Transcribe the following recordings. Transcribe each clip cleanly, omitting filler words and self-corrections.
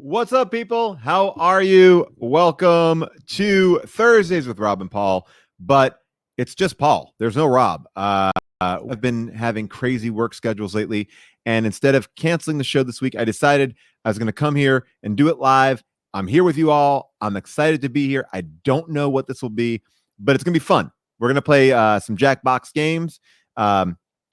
What's up, people? How are you? Welcome to Thursdays with Rob and Paul, but it's just Paul. There's no Rob. I've been having crazy work schedules lately, and instead of canceling the show this week, I decided I was going to come here and do it live. I'm here with you all. I'm excited to be here. I don't know what this will be, but it's going to be fun. We're going to play some Jackbox games.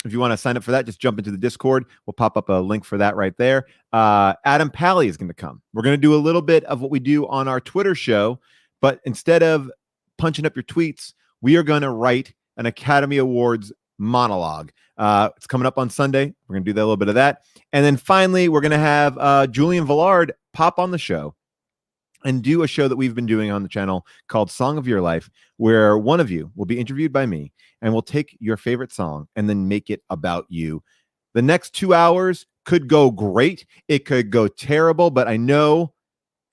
If you want to sign up for that, just jump into the Discord. We'll pop up a link for that right there. Adam Pally is going to come. We're going to do a little bit of what we do on our Twitter show, but instead of punching up your tweets, we are going to write an Academy Awards monologue. It's coming up on Sunday. We're going to do a little bit of that. And then finally, we're going to have Julian Velard pop on the show and do a show that we've been doing on the channel called Song of Your Life, where one of you will be interviewed by me and we'll take your favorite song and then make it about you. The next 2 hours could go great. It could go terrible, but I know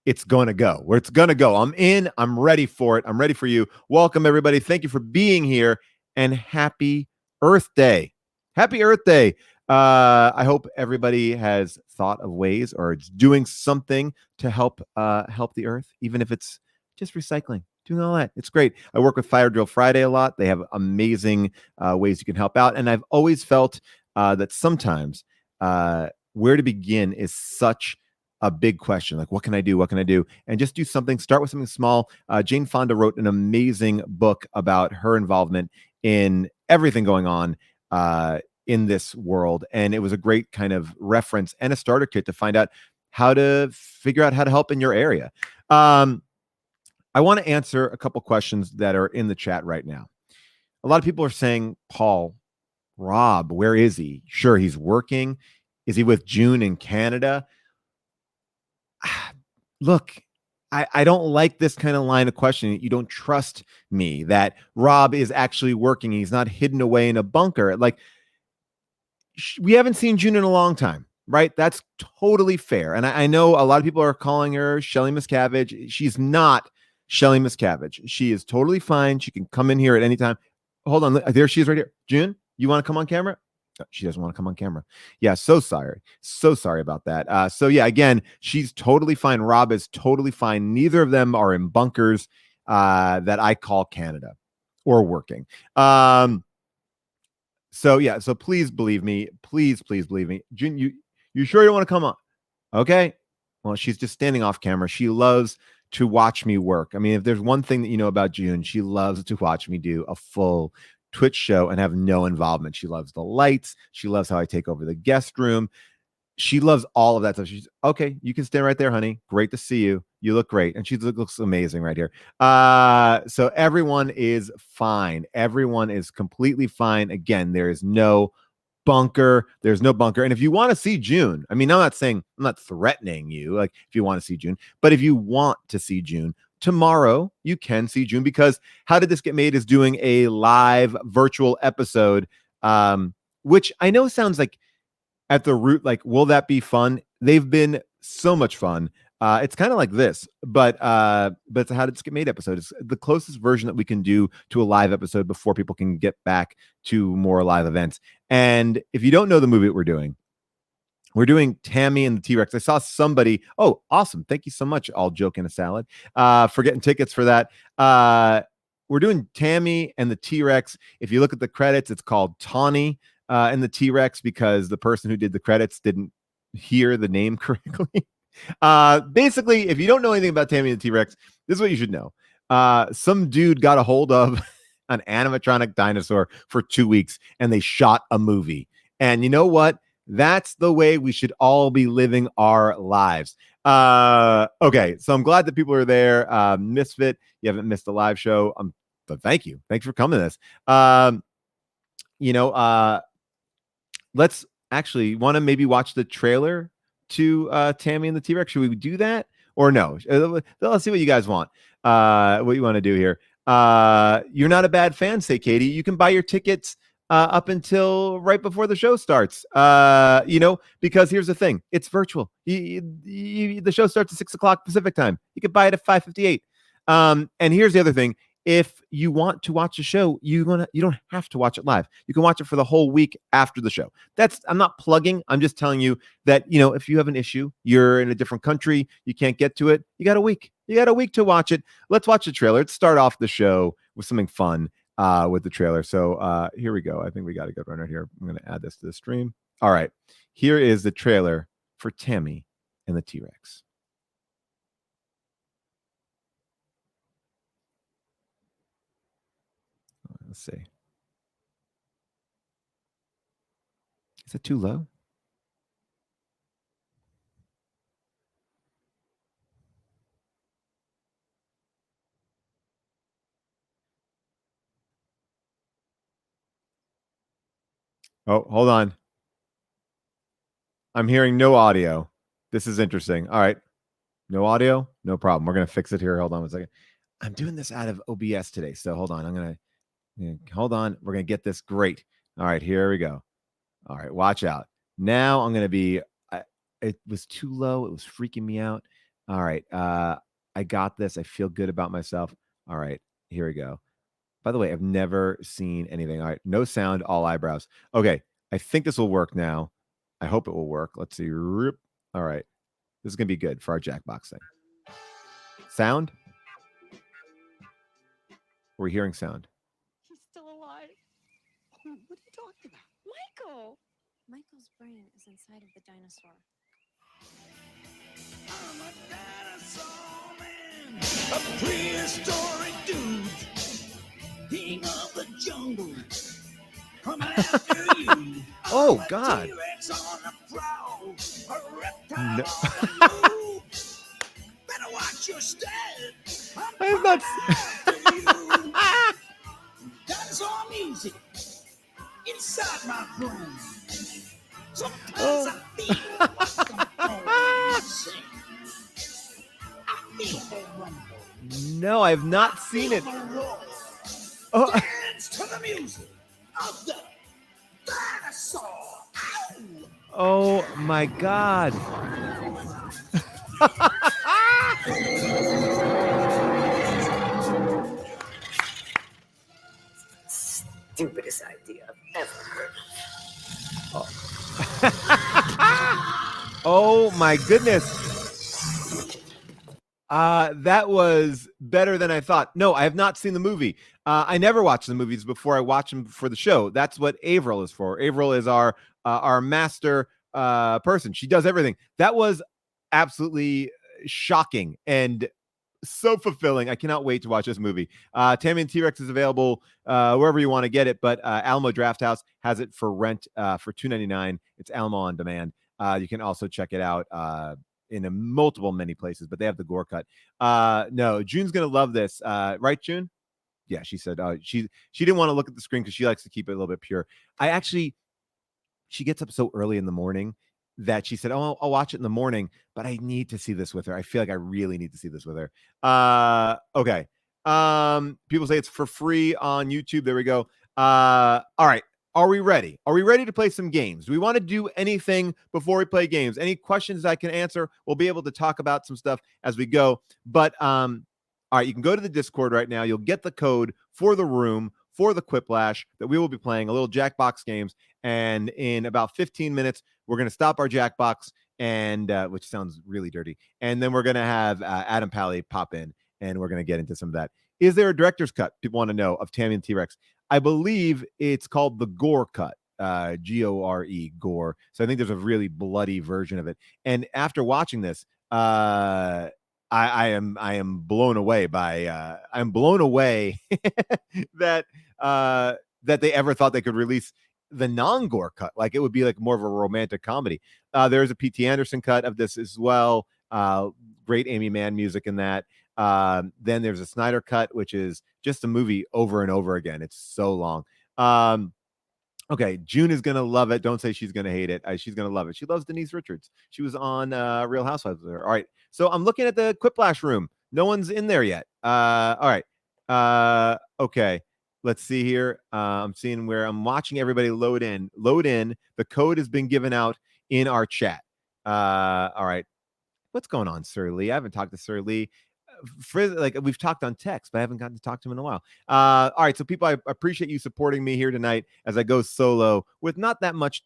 it's going to go where it's going to go. I'm in. I'm ready for it. I'm ready for you. Welcome, everybody. Thank you for being here, and happy Earth Day. Happy Earth Day. I hope everybody has thought of ways or it's doing something to help the earth, even if it's just recycling, doing all that. It's great. I work with Fire Drill Friday a lot. They have amazing ways you can help out. And I've always felt that sometimes where to begin is such a big question. Like, what can I do? What can I do? And just do something. Start with something small. Jane Fonda wrote an amazing book about her involvement in everything going on in this world, and it was a great kind of reference and a starter kit to find out how to figure out how to help in your area. I want to answer a couple questions that are in the chat right now. A lot of people are saying, Paul, Rob, where is he? Sure, he's working. Is he with June in Canada? Look, I don't like this kind of line of questioning. You don't trust me that Rob is actually working. He's not hidden away in a bunker. Like, we haven't seen June in a long time, right? That's totally fair. And I know a lot of people are calling her Shelly Miscavige. She's not Shelly Miscavige. She is totally fine. She can come in here at any time. Hold on. There she is right here. June, you want to come on camera? No, she doesn't want to come on camera. Yeah, so sorry. So sorry about that. So yeah, again, she's totally fine. Rob is totally fine. Neither of them are in bunkers that I call Canada or working. So yeah, so please believe me. Please believe me. June, you sure you don't want to come on? Okay. Well, she's just standing off camera. She loves to watch me work. I mean, if there's one thing that you know about June, she loves to watch me do a full Twitch show and have no involvement. She loves the lights. She loves how I take over the guest room. She loves all of that stuff. She's okay. You can stand right there, honey. Great to see you. You look great. And she looks amazing right here. So everyone is fine. Everyone is completely fine. Again, there is no bunker. There's no bunker. And if you want to see June, I mean, I'm not threatening you, like if you want to see June, but if you want to see June, tomorrow you can see June, because How Did This Get Made is doing a live virtual episode, which I know sounds like at the root, like, will that be fun? They've been so much fun. It's kind of like this, but it's a How Did This Get Made episode. It's the closest version that we can do to a live episode before people can get back to more live events. And if you don't know the movie that we're doing Tammy and the T-Rex. I saw somebody. Oh, awesome. Thank you so much. All joke in a salad. For getting tickets for that. We're doing Tammy and the T-Rex. If you look at the credits, it's called Tawny and the T-Rex because the person who did the credits didn't hear the name correctly. Basically, if you don't know anything about Tammy and the T-Rex, this is what you should know. Some dude got a hold of an animatronic dinosaur for 2 weeks and they shot a movie. And you know what? That's the way we should all be living our lives. Okay, so I'm glad that people are there. Misfit, you haven't missed a live show. But thank you. Thanks for coming to this. Let's actually want to maybe watch the trailer to Tammy and the T-Rex. Should we do that or no? Let's see what you guys want. What you want to do here. You're not a bad fan, say Katie. You can buy your tickets up until right before the show starts. Because here's the thing. It's virtual. The show starts at 6 o'clock Pacific time. You can buy it at 5:58. And here's the other thing. if you want to watch the show, you don't have to watch it live. You can watch it for the whole week after the show. I'm not plugging. I'm just telling you that, if you have an issue, you're in a different country, you can't get to it, you got a week. You got a week to watch it. Let's watch the trailer. Let's start off the show with something fun with the trailer. So here we go. I think we got a good one right here. I'm going to add this to the stream. All right. Here is the trailer for Tammy and the T-Rex. Let's see. Is it too low? Oh, hold on. I'm hearing no audio. This is interesting. All right. No audio? No problem. We're going to fix it here. Hold on 1 second. I'm doing this out of OBS today. So hold on. Hold on. We're going to get this great. All right. Here we go. All right. Watch out. Now I'm going to be, it was too low. It was freaking me out. All right. I got this. I feel good about myself. All right. Here we go. By the way, I've never seen anything. All right. No sound, all eyebrows. Okay. I think this will work now. I hope it will work. Let's see. All right. This is going to be good for our Jackbox thing. Sound? We're hearing sound. He's still alive. What are you talking about? Michael! Michael's brain is inside of the dinosaur. I'm a dinosaur man, a prehistoric dude, king of the jungle, coming after you. Oh, God. T-Rex on the prowl, a reptile No. on the move. Better watch your step. I have not Dinosaur music inside my brain. Sometimes I feel like I'm sing. I feel the rumble. No, I have not seen it. Feel the roar. Oh, Dance to the music of the dinosaur. Ow! oh my God. Stupidest idea I've ever heard of. Oh my goodness. That was better than I thought. No, I have not seen the movie. I never watch the movies before I watch them for the show. That's what Averill is for. Averill is our master person. She does everything. That was absolutely shocking and so fulfilling. I cannot wait to watch this movie. Tammy and T-Rex is available wherever you want to get it, but Alamo Drafthouse has it for rent for $2.99. It's Alamo on demand. You can also check it out in many places, but they have the gore cut. No, June's gonna love this. Right, June? Yeah, she said she didn't want to look at the screen because she likes to keep it a little bit pure. She gets up so early in the morning that she said, "Oh, I'll watch it in the morning, but I need to see this with her. I feel like I really need to see this with her." Okay. People say it's for free on YouTube. There we go. All right. Are we ready? Are we ready to play some games? Do we want to do anything before we play games? Any questions I can answer? We'll be able to talk about some stuff as we go. But all right, you can go to the Discord right now. You'll get the code for the room for the Quiplash that we will be playing, a little Jackbox games. And in about 15 minutes, we're going to stop our Jackbox, and which sounds really dirty. And then we're going to have Adam Pally pop in, and we're going to get into some of that. Is there a director's cut? People want to know of Tammy and T-Rex. I believe it's called the Gore cut, Gore, Gore. So I think there's a really bloody version of it. And after watching this, I am blown away by I'm blown away that that they ever thought they could release the non-gore cut. Like it would be like more of a romantic comedy. There's a P.T. Anderson cut of this as well. Great Amy Mann music in that. Then there's a Snyder cut, which is just a movie over and over again. It's so long. Okay, June is gonna love it. Don't say she's gonna hate it. She's gonna love it. She loves Denise Richards. She was on Real Housewives with her. All right, so I'm looking at the Quiplash room. No one's in there yet. All right. Okay. Let's see here. I'm seeing where I'm watching everybody load in. Load in. The code has been given out in our chat. All right. What's going on, Sir Lee? I haven't talked to Sir Lee. like we've talked on text, but I haven't gotten to talk to him in a while. All right, so people, I appreciate you supporting me here tonight as I go solo with not that much,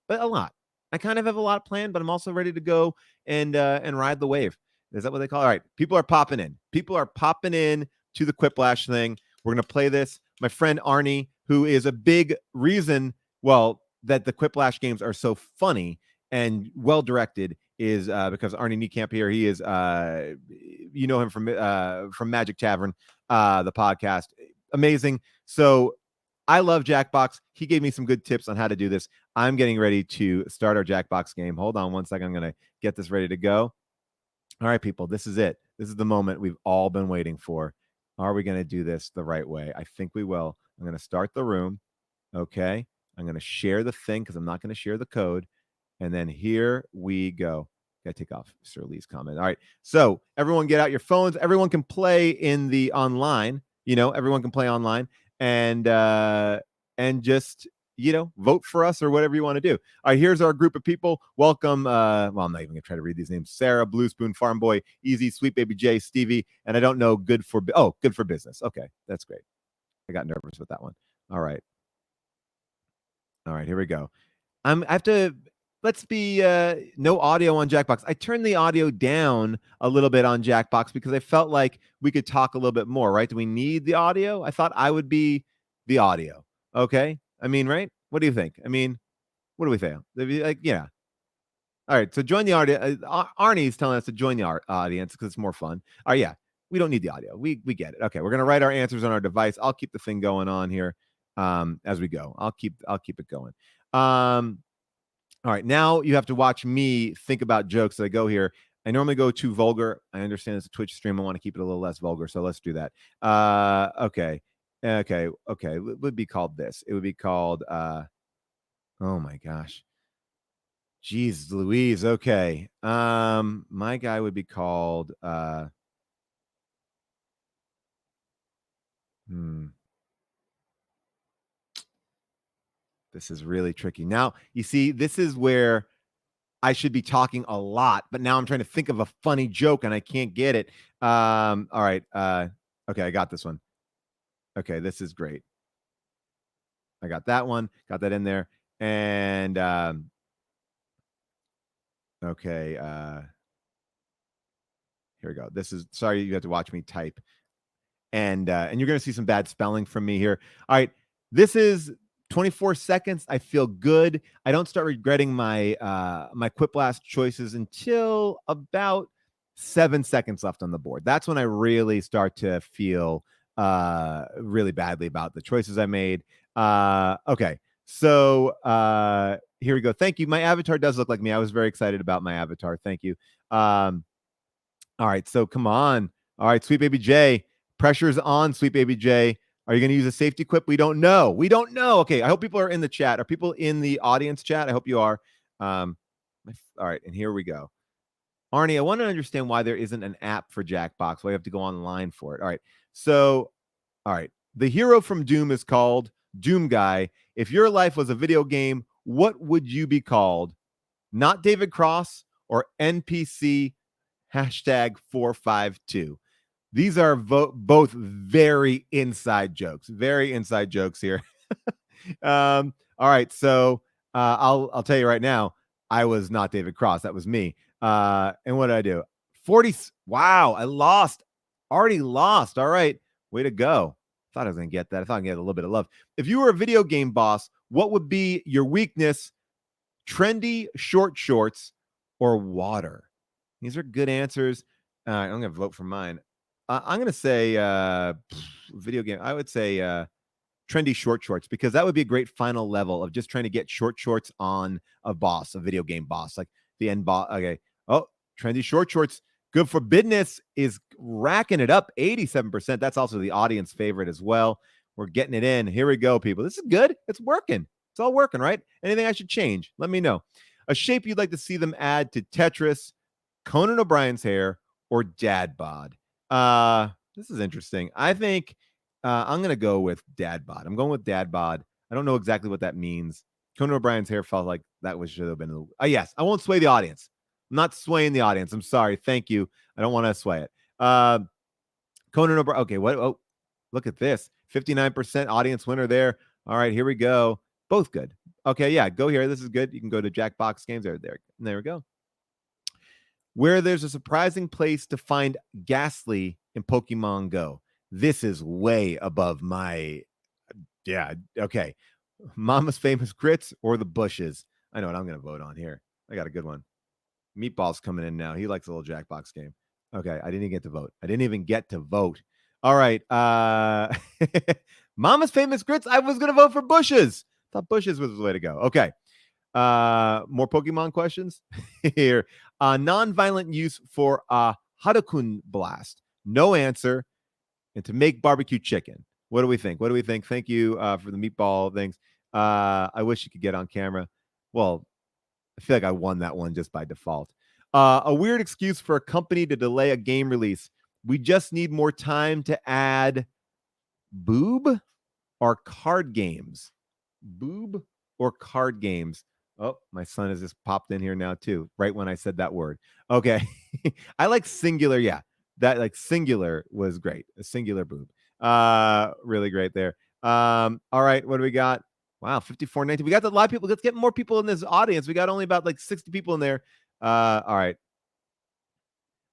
but a lot. I kind of have a lot planned, but I'm also ready to go and ride the wave. Is that what they call it? All right, people are popping in. People are popping in to the Quiplash thing. We're gonna play this. My friend Arnie, who is a big reason, that the Quiplash games are so funny and well directed, is because Arnie Niekamp here. He is, you know him from Magic Tavern, the podcast. Amazing. So I love Jackbox. He gave me some good tips on how to do this. I'm getting ready to start our Jackbox game. Hold on one second. I'm going to get this ready to go. All right, people, this is it. This is the moment we've all been waiting for. Are we going to do this the right way? I think we will. I'm going to start the room. Okay. I'm going to share the thing because I'm not going to share the code. And then here we go. Gotta take off Sir Lee's comment. All right. So everyone get out your phones. Everyone can play in the online. Everyone can play online and just, vote for us or whatever you want to do. All right, here's our group of people. Welcome. I'm not even gonna try to read these names. Sarah, Blue Spoon, Farm Boy, Easy, Sweet Baby J, Stevie, and I don't know, Good for Business. Okay, that's great. I got nervous with that one. All right, here we go. I have to. Let's be no audio on Jackbox. I turned the audio down a little bit on Jackbox because I felt like we could talk a little bit more, right? Do we need the audio? I thought I would be the audio. Okay. I mean, right? What do you think? I mean, what do we think? Like, yeah. All right. So join the audience. Arnie's telling us to join the audience because it's more fun. All right. Yeah. We don't need the audio. We get it. Okay. We're going to write our answers on our device. I'll keep the thing going on here as we go. I'll keep it going. All right, now you have to watch me think about jokes as I go here. I normally go too vulgar. I understand it's a Twitch stream. I want to keep it a little less vulgar, so let's do that. Okay. It would be called this. It would be called, oh my gosh. Jeez Louise. Okay. My guy would be called, This is really tricky. Now, you see, this is where I should be talking a lot, but now I'm trying to think of a funny joke and I can't get it. All right. Okay, I got this one. Okay, this is great. I got that one. Got that in there. And okay. Here we go. This is, sorry, you have to watch me type. And you're going to see some bad spelling from me here. All right. This is 24 seconds. I feel good. I don't start regretting my my Quiplash choices until about 7 seconds left on the board. That's when I really start to feel really badly about the choices I made. Okay. So here we go. Thank you. My avatar does look like me. I was very excited about my avatar. Thank you. All right. So come on. All right, Sweet Baby J. Pressure's on, Sweet Baby J. Are you going to use a safety quip? We don't know. Okay, I hope people are in the chat. Are people in the audience chat? I hope you are. All right, and here we go. Arnie, I want to understand why there isn't an app for Jackbox. Why you have to go online for it. All right, so, all right. The hero from Doom is called Doom Guy. If your life was a video game, what would you be called? Not David Cross or NPC #452. These are both very inside jokes. Very inside jokes here. All right, so I'll tell you right now, I was not David Cross. That was me. And what did I do? 40. Wow, I lost. Already lost. All right, way to go. Thought I was gonna get that. I thought I'd get a little bit of love. If you were a video game boss, what would be your weakness? Trendy short shorts or water? These are good answers. I'm gonna vote for mine. I'm going to say video game. I would say trendy short shorts because that would be a great final level of just trying to get short shorts on a boss, a video game boss, like the end boss. Okay. Oh, trendy short shorts. Good for Business is racking it up 87%. That's also the audience favorite as well. We're getting it in. Here we go, people. This is good. It's working. It's all working, right? Anything I should change? Let me know. A shape you'd like to see them add to Tetris, Conan O'Brien's hair, or dad bod. This is interesting. I think I'm going to go with dad bod. I'm going with dad bod. I don't know exactly what that means. Conan O'Brien's hair felt like that should have been. Yes, I won't sway the audience. I'm not swaying the audience. I'm sorry. Thank you. I don't want to sway it. Conan O'Brien. Okay, what? Oh, look at this. 59% audience winner there. All right, here we go. Both good. Okay, yeah, go here. This is good. You can go to Jackbox Games. There we go. Where there's a surprising place to find Ghastly in Pokemon Go. This is way above my. Yeah, okay. Mama's Famous Grits or the Bushes. I know what I'm going to vote on here. I got a good one. Meatball's coming in now. He likes a little Jackbox game. Okay, I didn't even get to vote. All right. Mama's Famous Grits. I was going to vote for Bushes. Thought Bushes was the way to go. Okay. More Pokemon questions here. Non-violent use for a Hadokun blast. No answer. And to make barbecue chicken. What do we think? Thank you for the meatball things. I wish you could get on camera. Well, I feel like I won that one just by default. A weird excuse for a company to delay a game release. We just need more time to add boob or card games. Boob or card games. Oh, my son has just popped in here now too, right when I said that word. Okay. I like singular. Yeah. That like singular was great. A singular boob. Really great there. All right. What do we got? Wow, 5419. We got a lot of people. Let's get more people in this audience. We got only about like 60 people in there. All right.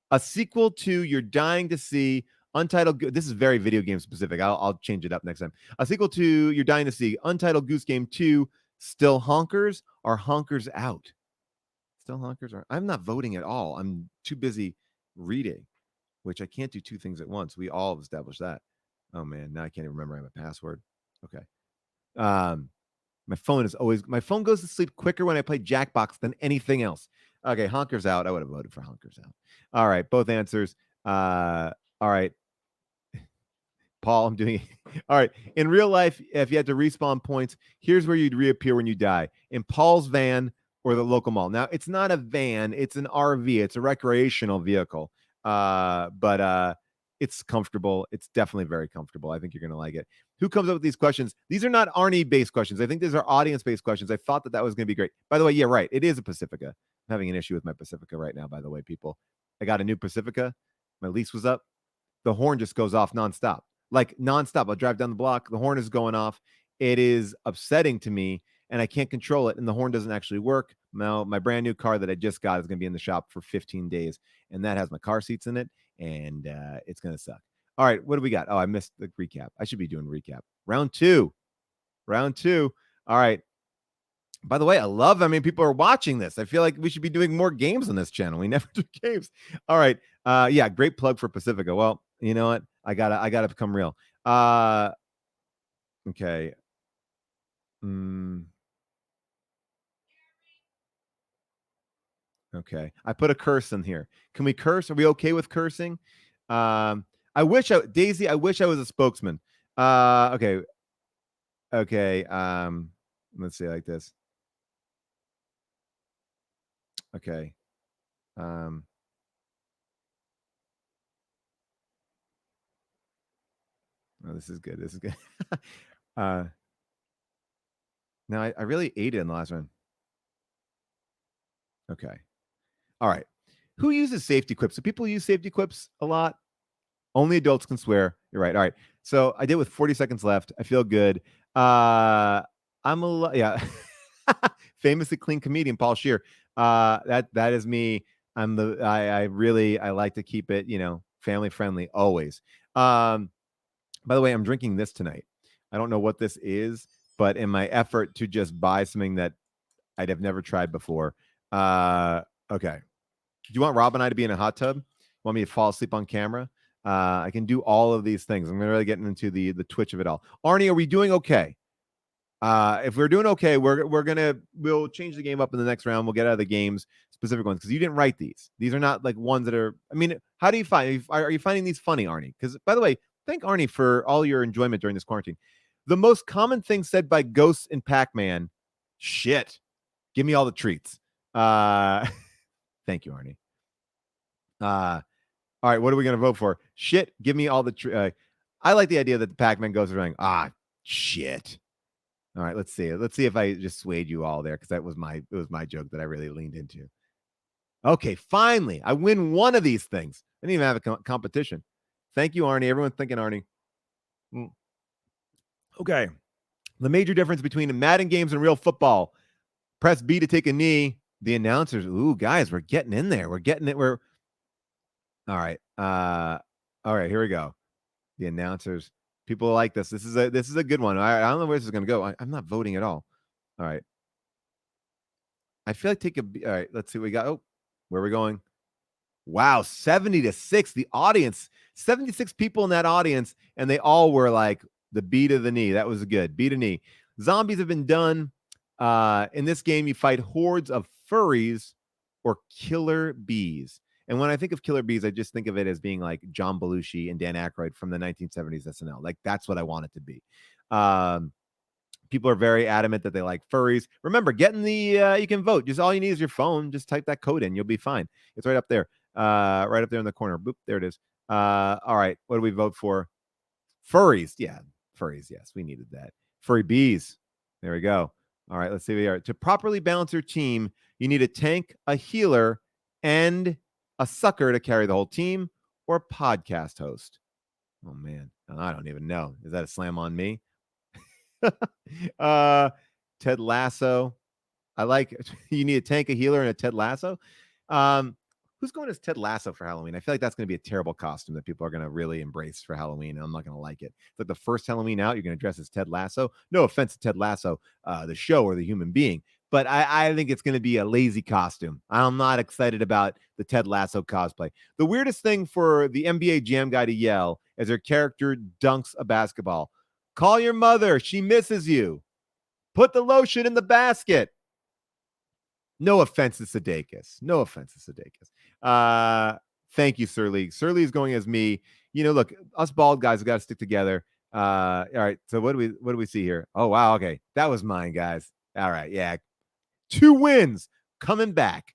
A sequel to You're Dying to See, Untitled. This is very video game specific. I'll change it up next time. A sequel to You're Dying to See, Untitled Goose Game 2, Still Honkers or Honkers Out? Still Honkers or I'm not voting at all. I'm too busy reading, which I can't do two things at once. We all have established that. Oh man, now I can't even remember my password. Okay. My phone goes to sleep quicker when I play Jackbox than anything else. Okay, Honkers Out. I would have voted for Honkers Out. All right, both answers. All right. Paul, I'm doing it. All right. In real life, if you had to respawn points, here's where you'd reappear when you die. In Paul's van or the local mall. Now, it's not a van, it's an RV. It's a recreational vehicle. But it's comfortable. It's definitely very comfortable. I think you're going to like it. Who comes up with these questions? These are not Arnie-based questions. I think these are audience-based questions. I thought that was going to be great. By the way, yeah, right. It is a Pacifica. I'm having an issue with my Pacifica right now, by the way, people. I got a new Pacifica. My lease was up. The horn just goes off nonstop. Like nonstop. I'll drive down the block. The horn is going off. It is upsetting to me, and I can't control it, and the horn doesn't actually work. Now, my brand new car that I just got is going to be in the shop for 15 days, and that has my car seats in it, and it's going to suck. All right, what do we got? Oh, I missed the recap. I should be doing recap. Round two. All right. By the way, people are watching this. I feel like we should be doing more games on this channel. We never do games. All right. Yeah, great plug for Pacifica. Well, you know what? I gotta become real. Okay. Okay. I put a curse in here. Can we curse? Are we okay with cursing? Daisy, I wish I was a spokesman. Okay. Let's see like this. Okay. Oh, this is good. Now I really ate it in the last one. Okay. All right. Who uses safety quips? Do people use safety quips a lot? Only adults can swear. You're right. All right. So I did with 40 seconds left. I feel good. Yeah. Famously clean comedian Paul Scheer. That is me. I like to keep it, family friendly always. By the way, I'm drinking this tonight. I don't know what this is, but in my effort to just buy something that I'd have never tried before. Okay. Do you want Rob and I to be in a hot tub? Want me to fall asleep on camera? I can do all of these things. I'm really getting into the twitch of it all. Arnie, are we doing okay? If we're doing okay, we'll change the game up in the next round. We'll get out of the games, specific ones, because you didn't write these. These are not like ones that are. I mean, how do you find? Are you finding these funny, Arnie? Because by the way, thank Arnie for all your enjoyment during this quarantine. The most common thing said by ghosts in Pac-Man: "Shit, give me all the treats." Thank you, Arnie. All right, what are we going to vote for? Shit, give me all the I like the idea that the Pac-Man goes around, shit. All right, let's see. Let's see if I just swayed you all there, because it was my joke that I really leaned into. Okay, finally, I win one of these things. I didn't even have a competition. Thank you, Arnie. Everyone's thanking Arnie. Okay. The major difference between Madden games and real football. Press B to take a knee. The announcers, ooh, guys, we're getting in there. We're getting it. We're all right. All right, here we go. The announcers. People like this. This is a good one. I don't know where this is gonna go. I'm not voting at all. All right. I feel like all right, let's see what we got. Oh, where are we going? Wow, 70-6. The audience, 76 people in that audience, and they all were like the B to the knee. That was good. B to knee. Zombies have been done. In this game, you fight hordes of furries or killer bees. And when I think of killer bees, I just think of it as being like John Belushi and Dan Aykroyd from the 1970s SNL. Like that's what I want it to be. People are very adamant that they like furries. Remember, getting the you can vote. Just all you need is your phone. Just type that code in. You'll be fine. It's right up there. Right up there in the corner. Boop, there it is. All right. What do we vote for? Furries. Yeah, furries. Yes, we needed that. Furry bees. There we go. All right, let's see where we are. To properly balance your team, you need a tank, a healer, and a sucker to carry the whole team, or a podcast host. Oh man, I don't even know. Is that a slam on me? Ted Lasso. I like you need a tank, a healer, and a Ted Lasso. Who's going as Ted Lasso for Halloween? I feel like that's going to be a terrible costume that people are going to really embrace for Halloween, and I'm not going to like it. It's like the first Halloween out, you're going to dress as Ted Lasso. No offense to Ted Lasso, the show or the human being, but I think it's going to be a lazy costume. I'm not excited about the Ted Lasso cosplay. The weirdest thing for the NBA Jam guy to yell as their character dunks a basketball. Call your mother. She misses you. Put the lotion in the basket. No offense to Sudeikis. No offense to Sudeikis. Thank you, Sir Lee. Sir Lee is going as me. You know, look, us bald guys have got to stick together. All right. So what do we see here? Oh, wow. Okay. That was mine, guys. All right. Yeah. 2 wins coming back.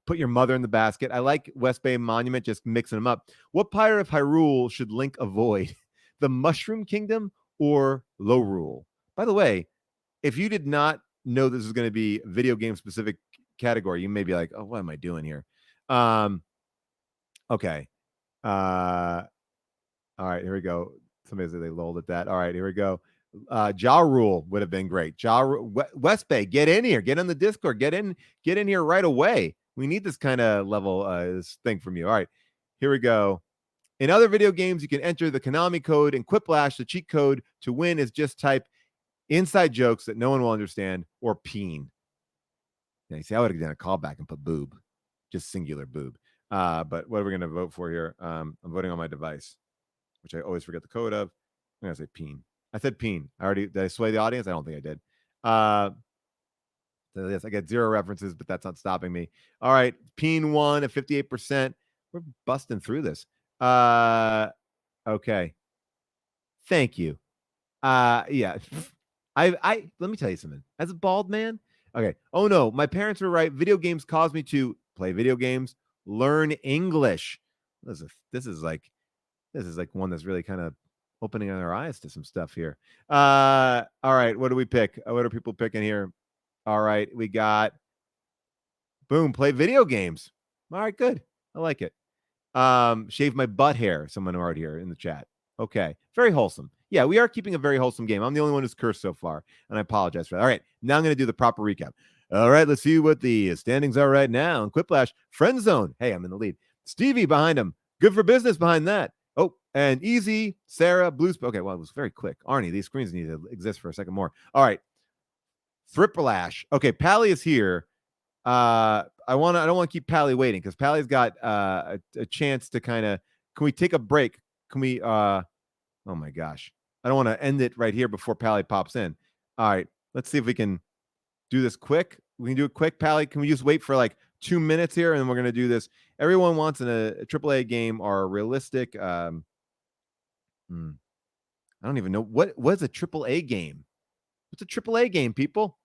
Put your mother in the basket. I like West Bay Monument, just mixing them up. What pirate of Hyrule should Link avoid? The Mushroom Kingdom or Lorule? By the way, if you did not know this is going to be video game specific category, you may be like, oh, what am I doing here? Okay. All right, here we go. Somebody said they lulled at that. All right, here we go. Ja Rule would have been great. West Bay, get in here, get on the Discord, get in here right away. We need this kind of level this thing from you. All right, here we go. In other video games, you can enter the Konami code and Quiplash. The cheat code to win is just type inside jokes that no one will understand or peen. Yeah, you see, I would have done a callback and put boob, just singular boob. But what are we going to vote for here? I'm voting on my device, which I always forget the code of. I'm going to say peen. I said peen. Did I sway the audience? I don't think I did. So yes, I get 0 references, but that's not stopping me. All right. Peen won at 58%. We're busting through this. Okay. Thank you. Yeah. I let me tell you something. As a bald man, okay. Oh no, my parents were right. Video games caused me to play video games, learn English. This is like one that's really kind of opening our eyes to some stuff here. All right, what do we pick? What are people picking here? All right, we got boom, play video games. All right, good. I like it. Shave my butt hair. Someone already here in the chat. Okay, very wholesome. Yeah, we are keeping a very wholesome game. I'm the only one who's cursed so far, and I apologize for that. All right, now I'm going to do the proper recap. All right, let's see what the standings are right now. In Quiplash, Friend Zone. Hey, I'm in the lead. Stevie behind him. Good for Business behind that. Oh, and Easy, Sarah, Blues. Okay, well, it was very quick. Arnie, these screens need to exist for a second more. All right. Thriplash. Okay, Pally is here. I don't want to keep Pally waiting because Pally's got a chance to kind of. Can we take a break? Can we? Oh my gosh, I don't want to end it right here before Pally pops in. All right, let's see if we can do this quick. We can do it quick, Pally. Can we just wait for like 2 minutes here, and then we're gonna do this. Everyone wants a AAA game or realistic. I don't even know what is a AAA game. What's a AAA game, people?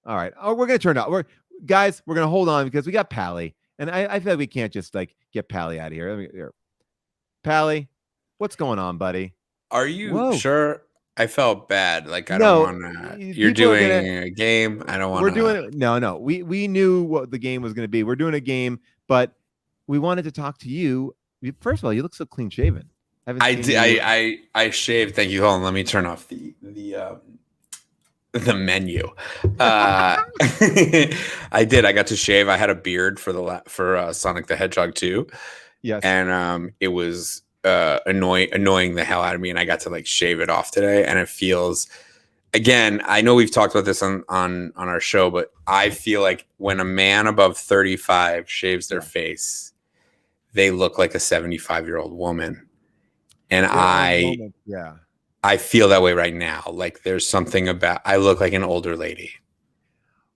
All right. Oh, we're gonna turn out. We're gonna hold on because we got Pally, and I feel like we can't just like get Pally out of here. Pally, what's going on, buddy? Are you sure I felt bad. Like I No, don't want to. You're people are doing gonna. a game. I don't want We're to. doing it. No. We knew what the game was going to be. We're doing a game, but we wanted to talk to you. First of all, you look so clean shaven. Haven't I seen did. you. I shaved. Thank you. Hold on. Let me turn off the menu. I did. I got to shave. I had a beard for Sonic the Hedgehog 2. Yes. And it was annoying the hell out of me, and I got to like shave it off today, and it feels. Again, I know we've talked about this on our show, but I feel like when a man above 35 shaves their face, they look like a 75-year-old woman. And I feel that way right now. Like there's something about I look like an older lady.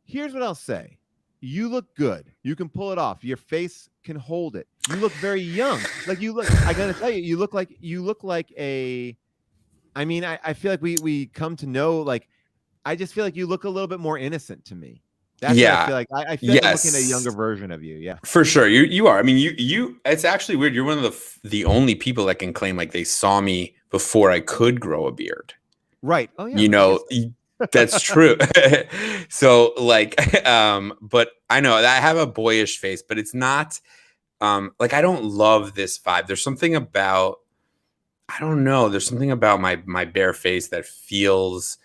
Here's what I'll say. You look good. You can pull it off. Your face can hold it. You look very young. Like you look, I gotta tell you, you look like a, I mean, I feel like we come to know, like, I just feel like you look a little bit more innocent to me. That's what I feel like. I feel like I'm looking at a younger version of you. Yeah, for sure. You are. I mean, you. It's actually weird. You're one of the only people that can claim like they saw me before I could grow a beard. Right. Oh yeah. You know, that's true. So like, but I know that I have a boyish face, but it's not. Like I don't love this vibe. There's something about. I don't know. There's something about my bare face that feels.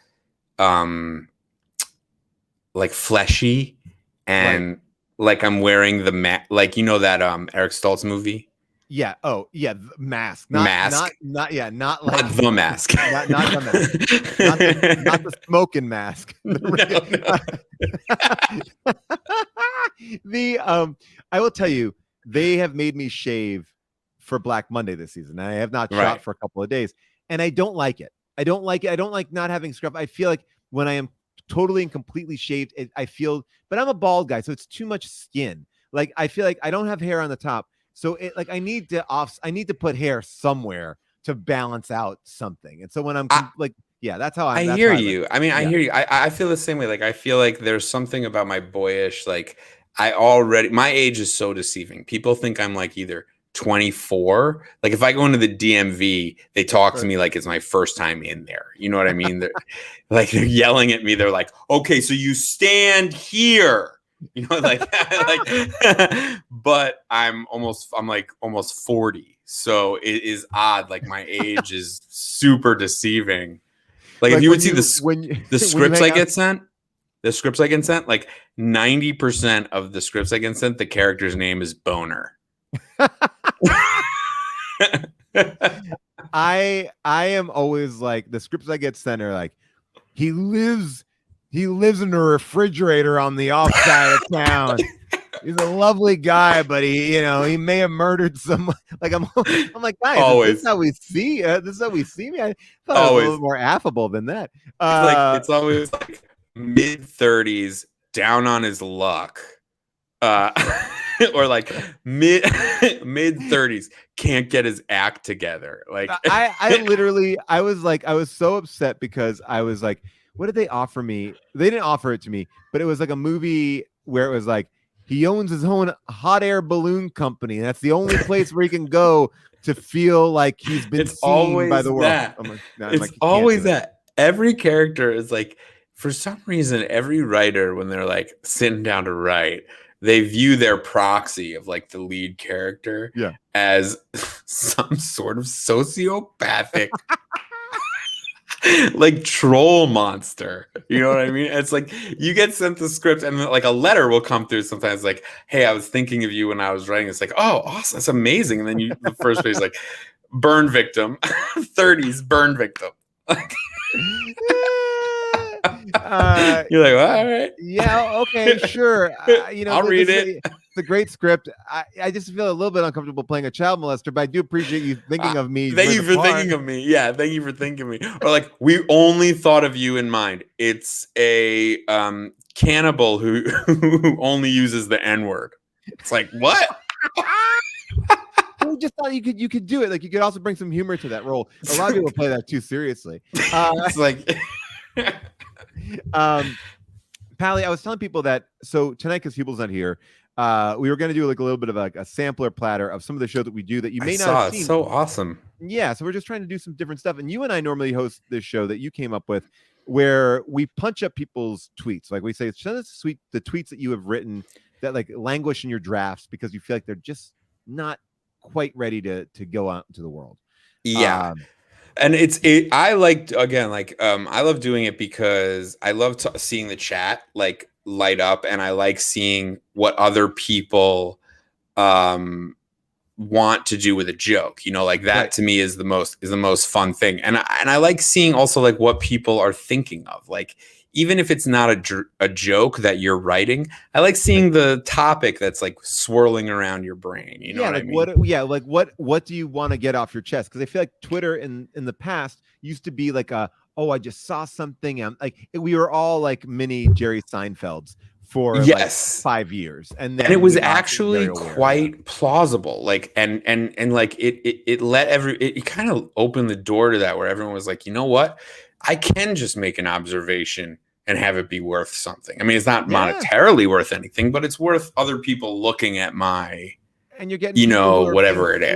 Like fleshy and like I'm wearing the like that Eric Stoltz movie. Yeah. Oh yeah. Mask. Not like not the mask. not the mask. not the smoking mask. I will tell you, they have made me shave for Black Monday this season. I have not shot for a couple of days, and I don't like it. I don't like not having scruff. I feel like when I am totally and completely shaved, I feel, but I'm a bald guy, so it's too much skin. Like I feel like I don't have hair on the top, so I need to put hair somewhere to balance out something. And so when I'm that's how I hear you. I mean, I hear you. I feel the same way. Like I feel like there's something about my boyish, like my age is so deceiving. People think I'm like either 24. Like if I go into the DMV, they talk to me like it's my first time in there. You know what I mean? They're yelling at me. They're like, okay, so you stand here. You know, like but I'm like almost 40. So it is odd. Like my age is super deceiving. Like if you would see the scripts I get sent, like 90% of the scripts I get sent, the character's name is Boner. I am always like, the scripts I get sent are like, he lives in a refrigerator on the off side of town. He's a lovely guy, but he may have murdered someone. Like I'm like, guys, this is how we see. This is how we see me. I thought it was a little more affable than that. It's always like mid-30s, down on his luck. Or like mid 30s, can't get his act together. Like I was so upset because I was like, what did they offer me? They didn't offer it to me, but it was like a movie where it was like he owns his own hot air balloon company, and that's the only place where he can go to feel like he's been seen by the world. It's always that. Every character is like, for some reason, every writer, when they're like sitting down to write, they view their proxy of like the lead character as some sort of sociopathic like troll monster. You know what I mean? It's like you get sent the script and like a letter will come through sometimes like, hey, I was thinking of you when I was writing. It's like, oh, awesome, that's amazing. And then the first page is like, burn victim, 30s burn victim. You're like, well, all right, yeah, okay, sure. I'll read it. It's a great script. I just feel a little bit uncomfortable playing a child molester, but I do appreciate you thinking of me. Thank you for thinking of me. Yeah, thank you for thinking of me. Or like, we only thought of you in mind. It's a cannibal who only uses the N-word. It's like, what? We just thought you could do it. Like you could also bring some humor to that role. A lot of people play that too seriously. It's like. Pally, I was telling people that, so tonight, because Hubel's not here, we were going to do like a little bit of a sampler platter of some of the shows that we do that you may I not saw have it. seen. So awesome. Yeah, so we're just trying to do some different stuff. And you and I normally host this show that you came up with where we punch up people's tweets. Like we say, send us the tweets that you have written that like languish in your drafts because you feel like they're just not quite ready to go out into the world. Yeah. And I like, again, like, I love doing it because I love seeing the chat like light up, and I like seeing what other people want to do with a joke, you know, like that to me is the most fun thing. And I like seeing also like what people are thinking of, like, even if it's not a joke that you're writing, I like seeing the topic that's like swirling around your brain. You know what I mean? What do you want to get off your chest? Because I feel like Twitter in the past used to be like I just saw something. Like we were all like mini Jerry Seinfelds for like 5 years, and then it was actually quite plausible. Like and like it let it kind of opened the door to that, where everyone was like, you know what, I can just make an observation and have it be worth something. I mean, it's not monetarily worth anything, but it's worth other people looking at my, and you're getting, you know, whatever it is,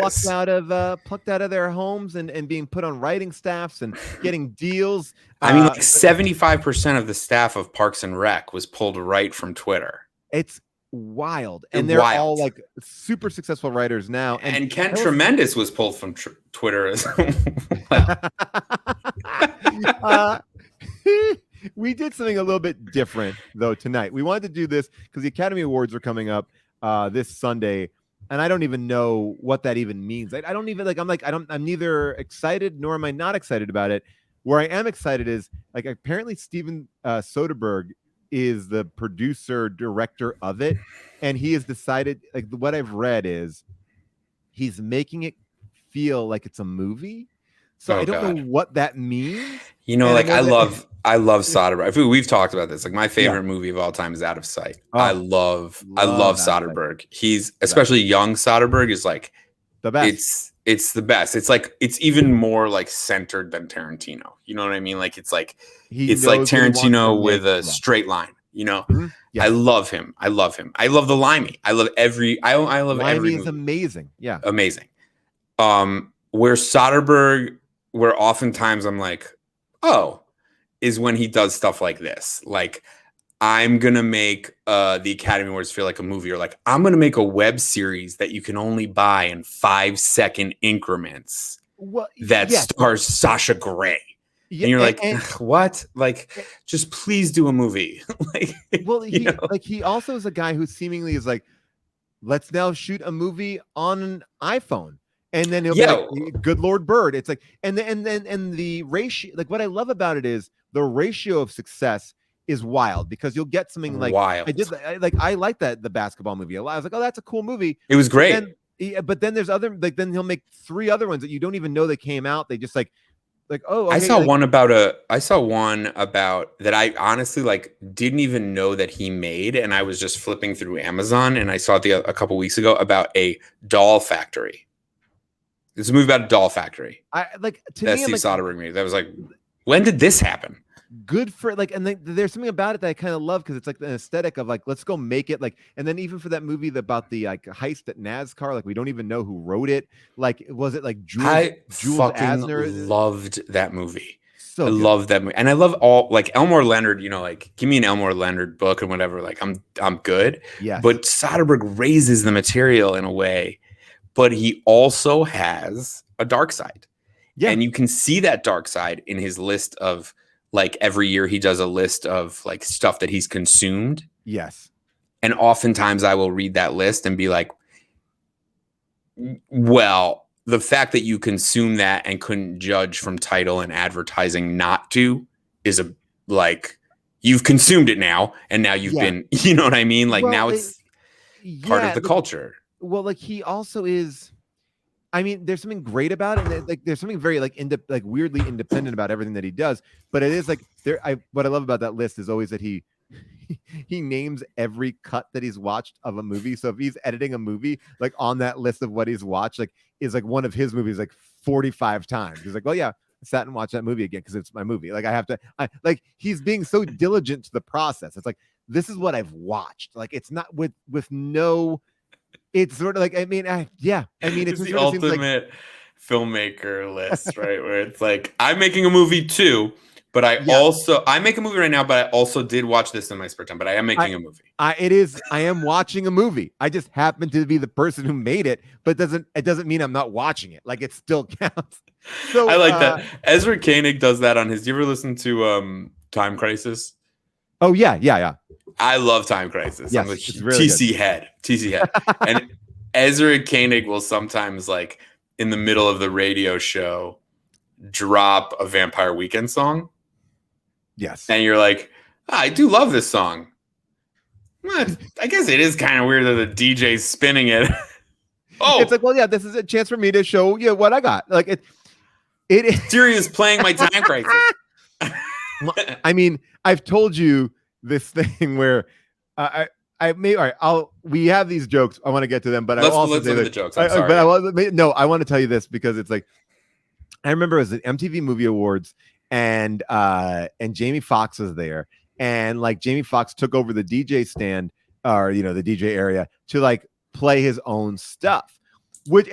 plucked out of their homes and being put on writing staffs and getting deals. I mean, like 75% of the staff of Parks and Rec was pulled right from Twitter. It's wild. And they're all like super successful writers now. And Ken Tremendous was pulled from Twitter as well. We did something a little bit different though tonight. We wanted to do this because the Academy Awards are coming up this Sunday, and I don't even know what that even means. I don't even I'm neither excited nor am I not excited about it. Where I am excited is like apparently Steven Soderbergh is the producer director of it, and he has decided, like what I've read is he's making it feel like it's a movie. So I don't know what that means. You know, like I love Soderbergh. We've talked about this. Like my favorite movie of all time is Out of Sight. I love Soderbergh. He's especially young Soderbergh is like the best. It's the best. It's like it's even more like centered than Tarantino. You know what I mean? Like it's like Tarantino with a straight line. You know, I love him. I love the Limey. I love every. I love Limey every. Is amazing. Yeah, amazing. Where Soderbergh, where oftentimes I'm like, oh, is when he does stuff like this. Like, I'm going to make the Academy Awards feel like a movie, or like, I'm going to make a web series that you can only buy in 5-second increments stars Sasha Grey. Yeah, and you're like, what? Like, just please do a movie. Like, he also is a guy who seemingly is like, let's now shoot a movie on an iPhone. And then he'll be like, good Lord Bird. It's like, and the ratio, like what I love about it is the ratio of success is wild, because you'll get something like I like that the basketball movie a lot. I was like, oh, that's a cool movie. It was great. But then there's other, like, then he'll make 3 other ones that you don't even know they came out. They just like, oh, okay, I saw one about that I honestly like didn't even know that he made, and I was just flipping through Amazon and I saw it a couple weeks ago about a doll factory. It's a movie about a doll factory. Soderbergh movie. That was like, when did this happen? Good for like, and there's something about it that I kind of love, because it's like the aesthetic of like, let's go make it like, and then even for that movie about the like heist at NASCAR, like we don't even know who wrote it. Like, was it like Jules Asner? Loved that movie. I love that movie, and I love all like Elmore Leonard. You know, like give me an Elmore Leonard book and whatever. Like I'm good. Yeah. But Soderbergh raises the material in a way, but he also has a dark side. Yeah. And you can see that dark side in his list of, like, every year he does a list of like stuff that he's consumed. Yes. And oftentimes I will read that list and be like, well, the fact that you consume that and couldn't judge from title and advertising not to is you've consumed it now. And now you've been, you know what I mean? Like, now it's part of the culture. Well, like he also is, I mean, there's something great about it. And like, there's something very like weirdly independent about everything that he does. But it is like what I love about that list is always that he names every cut that he's watched of a movie. So if he's editing a movie, like on that list of what he's watched, like is like one of his movies, like 45 times. He's like, well, yeah, I sat and watched that movie again because it's my movie. Like I have to, like he's being so diligent to the process. It's like, this is what I've watched. Like it's not with no. It's sort of like I mean, it's the sort of seems like, ultimate filmmaker list, right? Where it's like I'm making a movie too, but I make a movie right now, but I also did watch this in my spare time. But I am making a movie. I am watching a movie. I just happen to be the person who made it, but it doesn't mean I'm not watching it. Like it still counts. So I like that. Ezra Koenig does that on his. Do you ever listen to Time Crisis? Oh yeah. I love Time Crisis. Yes, I'm a it's really TC head. And Ezra Koenig will sometimes, like, in the middle of the radio show, drop a Vampire Weekend song. Yes. And you're like, I do love this song. Well, I guess it is kind of weird that the DJ's spinning it. Oh, it's like, well, yeah, this is a chance for me to show you what I got. Like it Siri is playing my Time Crisis. I mean, I've told you this thing where we have these jokes. I want to get to them, but let's look at the jokes. I'm sorry. But I want to tell you this because it's like I remember it was the MTV Movie Awards and Jamie Foxx was there, and like Jamie Foxx took over the DJ stand or the DJ area to like play his own stuff. But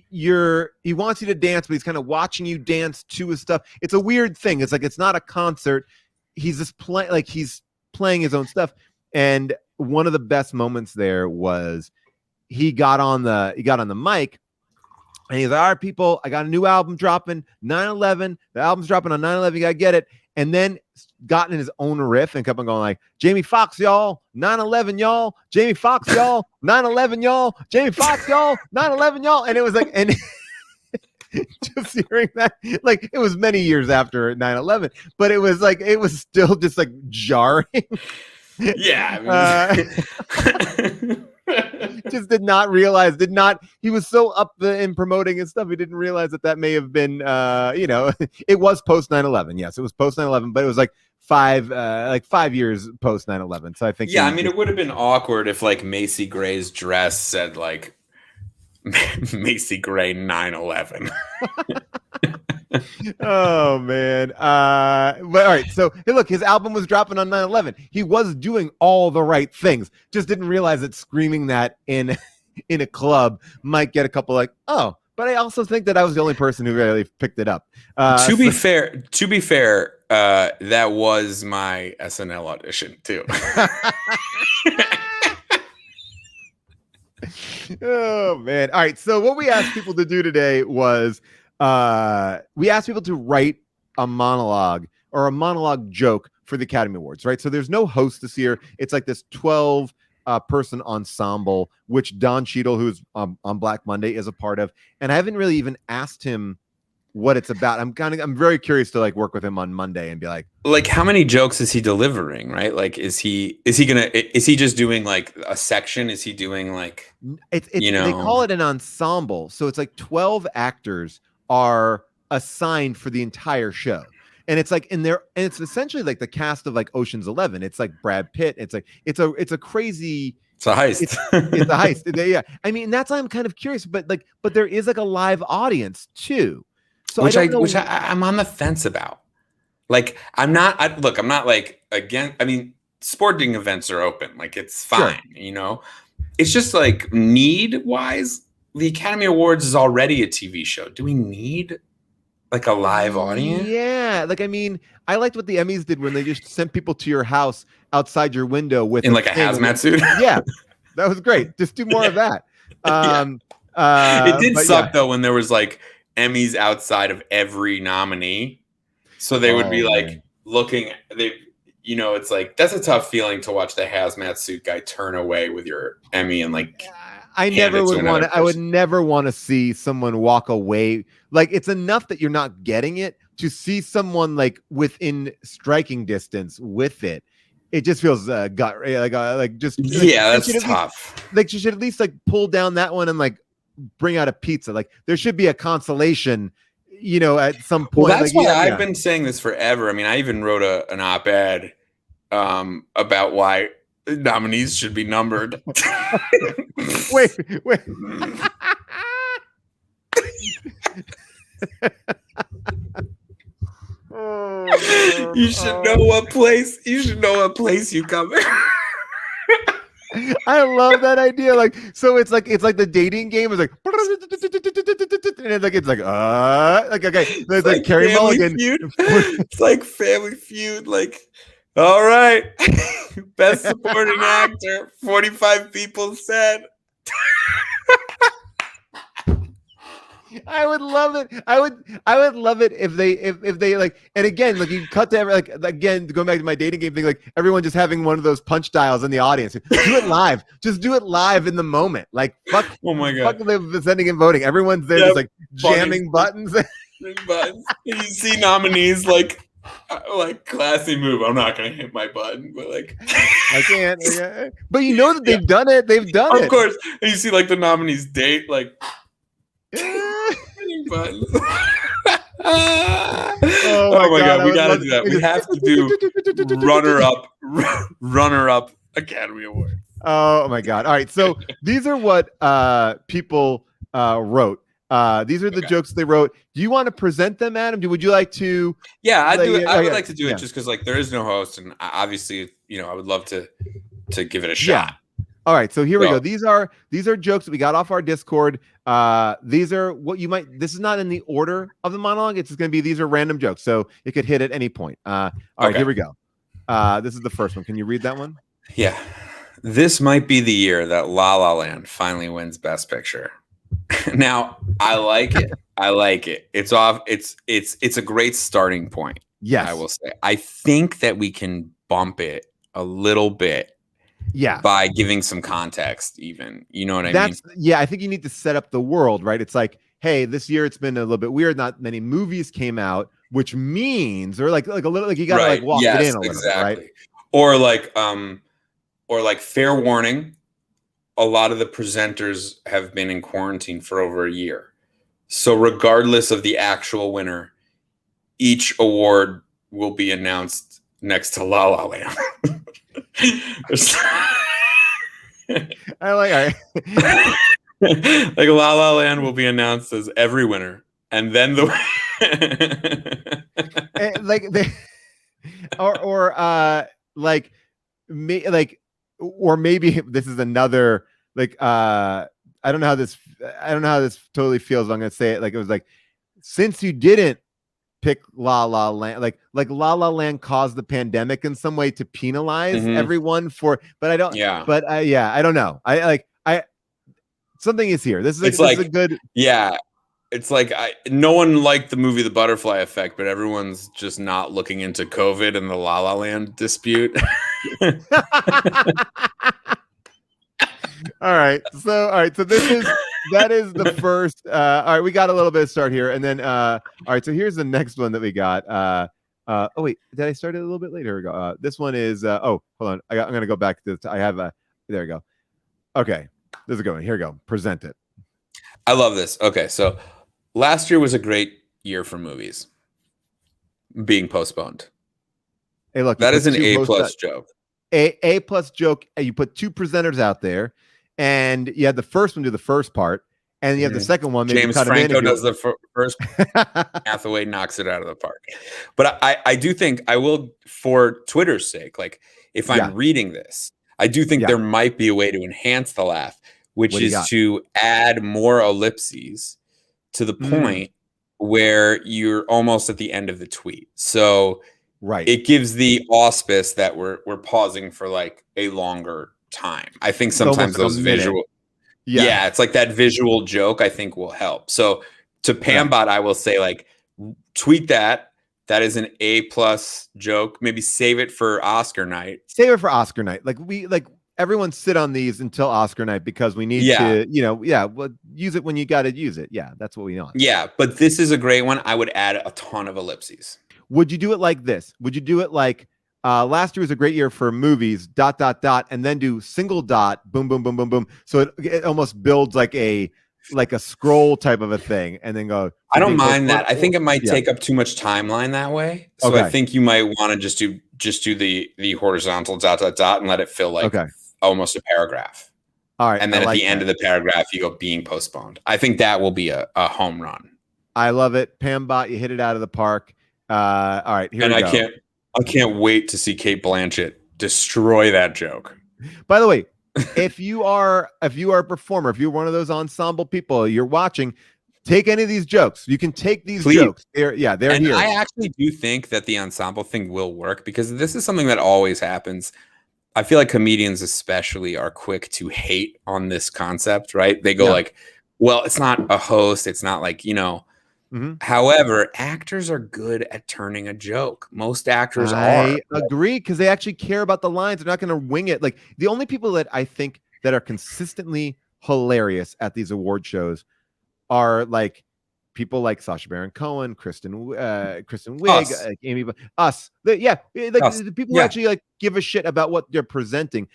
he wants you to dance, but he's kind of watching you dance to his stuff. It's a weird thing. It's like it's not a concert. He's just he's playing his own stuff. And one of the best moments there was he got on the mic and he's like, all right, people, I got a new album dropping 9/11. The album's dropping on 9/11. You gotta get it. And then got in his own riff and kept on going like, Jamie Foxx, y'all, 9/11, y'all, Jamie Foxx, y'all, 9/11, y'all, Jamie Foxx, y'all, 9/11, y'all. And it was like, and just hearing that, like it was many years after 9/11, but it was like, it was still just like jarring. Yeah. Just did not realize, he was so up in promoting his stuff. He didn't realize that may have been, it was post 9/11. Yes, it was post 9/11, but it was like 5 years post 9/11. So I think, it would have been awkward if like Macy Gray's dress said like Macy Gray 9/11. Oh man. But all right, so hey, look, his album was dropping on 9/11. He was doing all the right things, just didn't realize that screaming that in a club might get a couple like, oh, but I also think that I was the only person who really picked it up. To be fair, that was my SNL audition too. Oh man. All right, so what we asked people to do today was we asked people to write a monologue or a monologue joke for the Academy Awards, right? So there's no host this year. It's like this 12 person ensemble, which Don Cheadle, who's on Black Monday, is a part of. And I haven't really even asked him what it's about. I'm very curious to like work with him on Monday and be like how many jokes is he delivering, right? Like is he just doing like a section? Is he doing like it's they call it an ensemble. So it's like 12 actors are assigned for the entire show. And it's like it's essentially like the cast of like Ocean's 11. It's like Brad Pitt. It's like it's a crazy. It's a heist. It's a heist. Yeah. I mean, that's why I'm kind of curious, but there is like a live audience too. So which I'm on the fence about. Like I'm not like again. I mean, sporting events are open. Like it's fine. Sure. It's just like need wise. The Academy Awards is already a TV show. Do we need like a live audience? Yeah. Like, I mean, I liked what the Emmys did when they just sent people to your house outside your window with in like a hazmat suit. Yeah. That was great. Just do more of that. It did suck though when there was like Emmys outside of every nominee. So they would be like looking, it's like, that's a tough feeling to watch the hazmat suit guy turn away with your Emmy and like, I would never want to see someone walk away. Like it's enough that you're not getting it to see someone like within striking distance with it. It just feels that's tough. Like you should at least like pull down that one and like bring out a pizza. Like there should be a consolation, at some point. Well, that's why I've been saying this forever. I mean, I even wrote an op-ed about why nominees should be numbered. wait. Oh You should know what place. You should know what place you come in. I love that idea. Like, so it's like the dating game is like, and it's like okay, there's like Carrie Family Mulligan. Feud. It's like Family Feud. Like, all right, best supporting actor. 45 people said. I would love it. I would love it if they like, and again, like you cut to every, like again, going back to my dating game thing, like everyone just having one of those punch dials in the audience. Do it live. Just do it live in the moment. Like fuck. Oh my god. Fuck the sending and voting. Everyone's there just like jamming buttons. Buttons. You see nominees like classy move. I'm not gonna hit my button, but like I can't. Yeah. But you know that they've done it. They've done it. Of course. And you see like the nominees date like. Buttons. Oh my god, we gotta do that. We have to do runner up Academy Award. Oh my god. All right, so these are what people wrote. These are the jokes they wrote. Do you want to present them, Adam? Would you like to? Yeah, I do. I would like to do it just because like there is no host, and obviously, I would love to give it a shot. All right, so here we go. These are jokes that we got off our Discord. These are what you might. This is not in the order of the monologue. It's just going to be these are random jokes, so it could hit at any point. All right, here we go. This is the first one. Can you read that one? Yeah. This might be the year that La La Land finally wins Best Picture. Now, I like it. I like it. It's off. It's a great starting point. Yes, I will say. I think that we can bump it a little bit. Yeah. By giving some context, even. You know what I mean? Yeah, I think you need to set up the world, right? It's like, hey, this year it's been a little bit weird. Not many movies came out, which means, or like a little, like you gotta like walk it in a little bit, right? Or like fair warning, a lot of the presenters have been in quarantine for over a year. So regardless of the actual winner, each award will be announced next to La La Land. I like like La La Land will be announced as every winner, and then the like they or maybe this is another like I don't know how this totally feels. But I'm gonna say it like it was like, since you didn't pick La La Land, like La La Land caused the pandemic in some way to penalize everyone for, but I don't. Yeah. But I don't know. I something is here. This is a good. Yeah. It's like no one liked the movie The Butterfly Effect, but everyone's just not looking into COVID and the La La Land dispute. All right. So that is the first. All right, we got a little bit of start here, and then all right. So here's the next one that we got. Oh wait, did I start it a little bit later? Here we go. This one is. Oh, hold on. I'm gonna go back to. I have a. There we go. Okay, this is going. Here we go. Present it. I love this. Okay, so last year was a great year for movies being postponed. Hey, look, that is an A+ joke. A+ joke. You put two presenters out there, and you had the first one do the first part, and you have the second one. Maybe James Franco does the first. Hathaway knocks it out of the park. But I do think I will, for Twitter's sake, like if I'm reading this, I do think there might be a way to enhance the laugh, which is to add more ellipses to the point where you're almost at the end of the tweet. So it gives the auspice that we're pausing for like a longer time. I think sometimes those visual it's like that visual joke I think will help. So to Pambot, I will say, like, tweet that is an A+ joke. Maybe save it for Oscar night. Like everyone sit on these until Oscar night, because we need to, well, use it when you got to use it. Yeah, that's what we want. Yeah, but this is a great one. I would add a ton of ellipses. Would you do it like this? Would you do it like last year was a great year for movies, ... and then do single dot, boom, boom, boom, boom, boom. So it almost builds like a scroll type of a thing, and then go. I don't mind that. I think it might take up too much timeline that way. So I think you might want to just do the horizontal ... and let it feel like almost a paragraph. All right. And then at the end of the paragraph, you go being postponed. I think that will be a home run. I love it. Pambot, you hit it out of the park. All right, here And we I go. can't wait to see Kate Blanchett destroy that joke. By the way, if you are a performer, if you're one of those ensemble people, you're watching, take any of these jokes. You can take these Please. jokes. They're And here. I actually do think that the ensemble thing will work because this is something that always happens. I feel like comedians especially are quick to hate on this concept, right? They go Yeah. like, well, it's not a host. It's not like, Mhm. However, actors are good at turning a joke. Most actors are. I agree because they actually care about the lines. They're not going to wing it. Like the only people that I think that are consistently hilarious at these award shows are like people like Sacha Baron Cohen, Kristen Wiig, Us. Amy, us. Like Us. the people who Yeah. actually like give a shit about what they're presenting.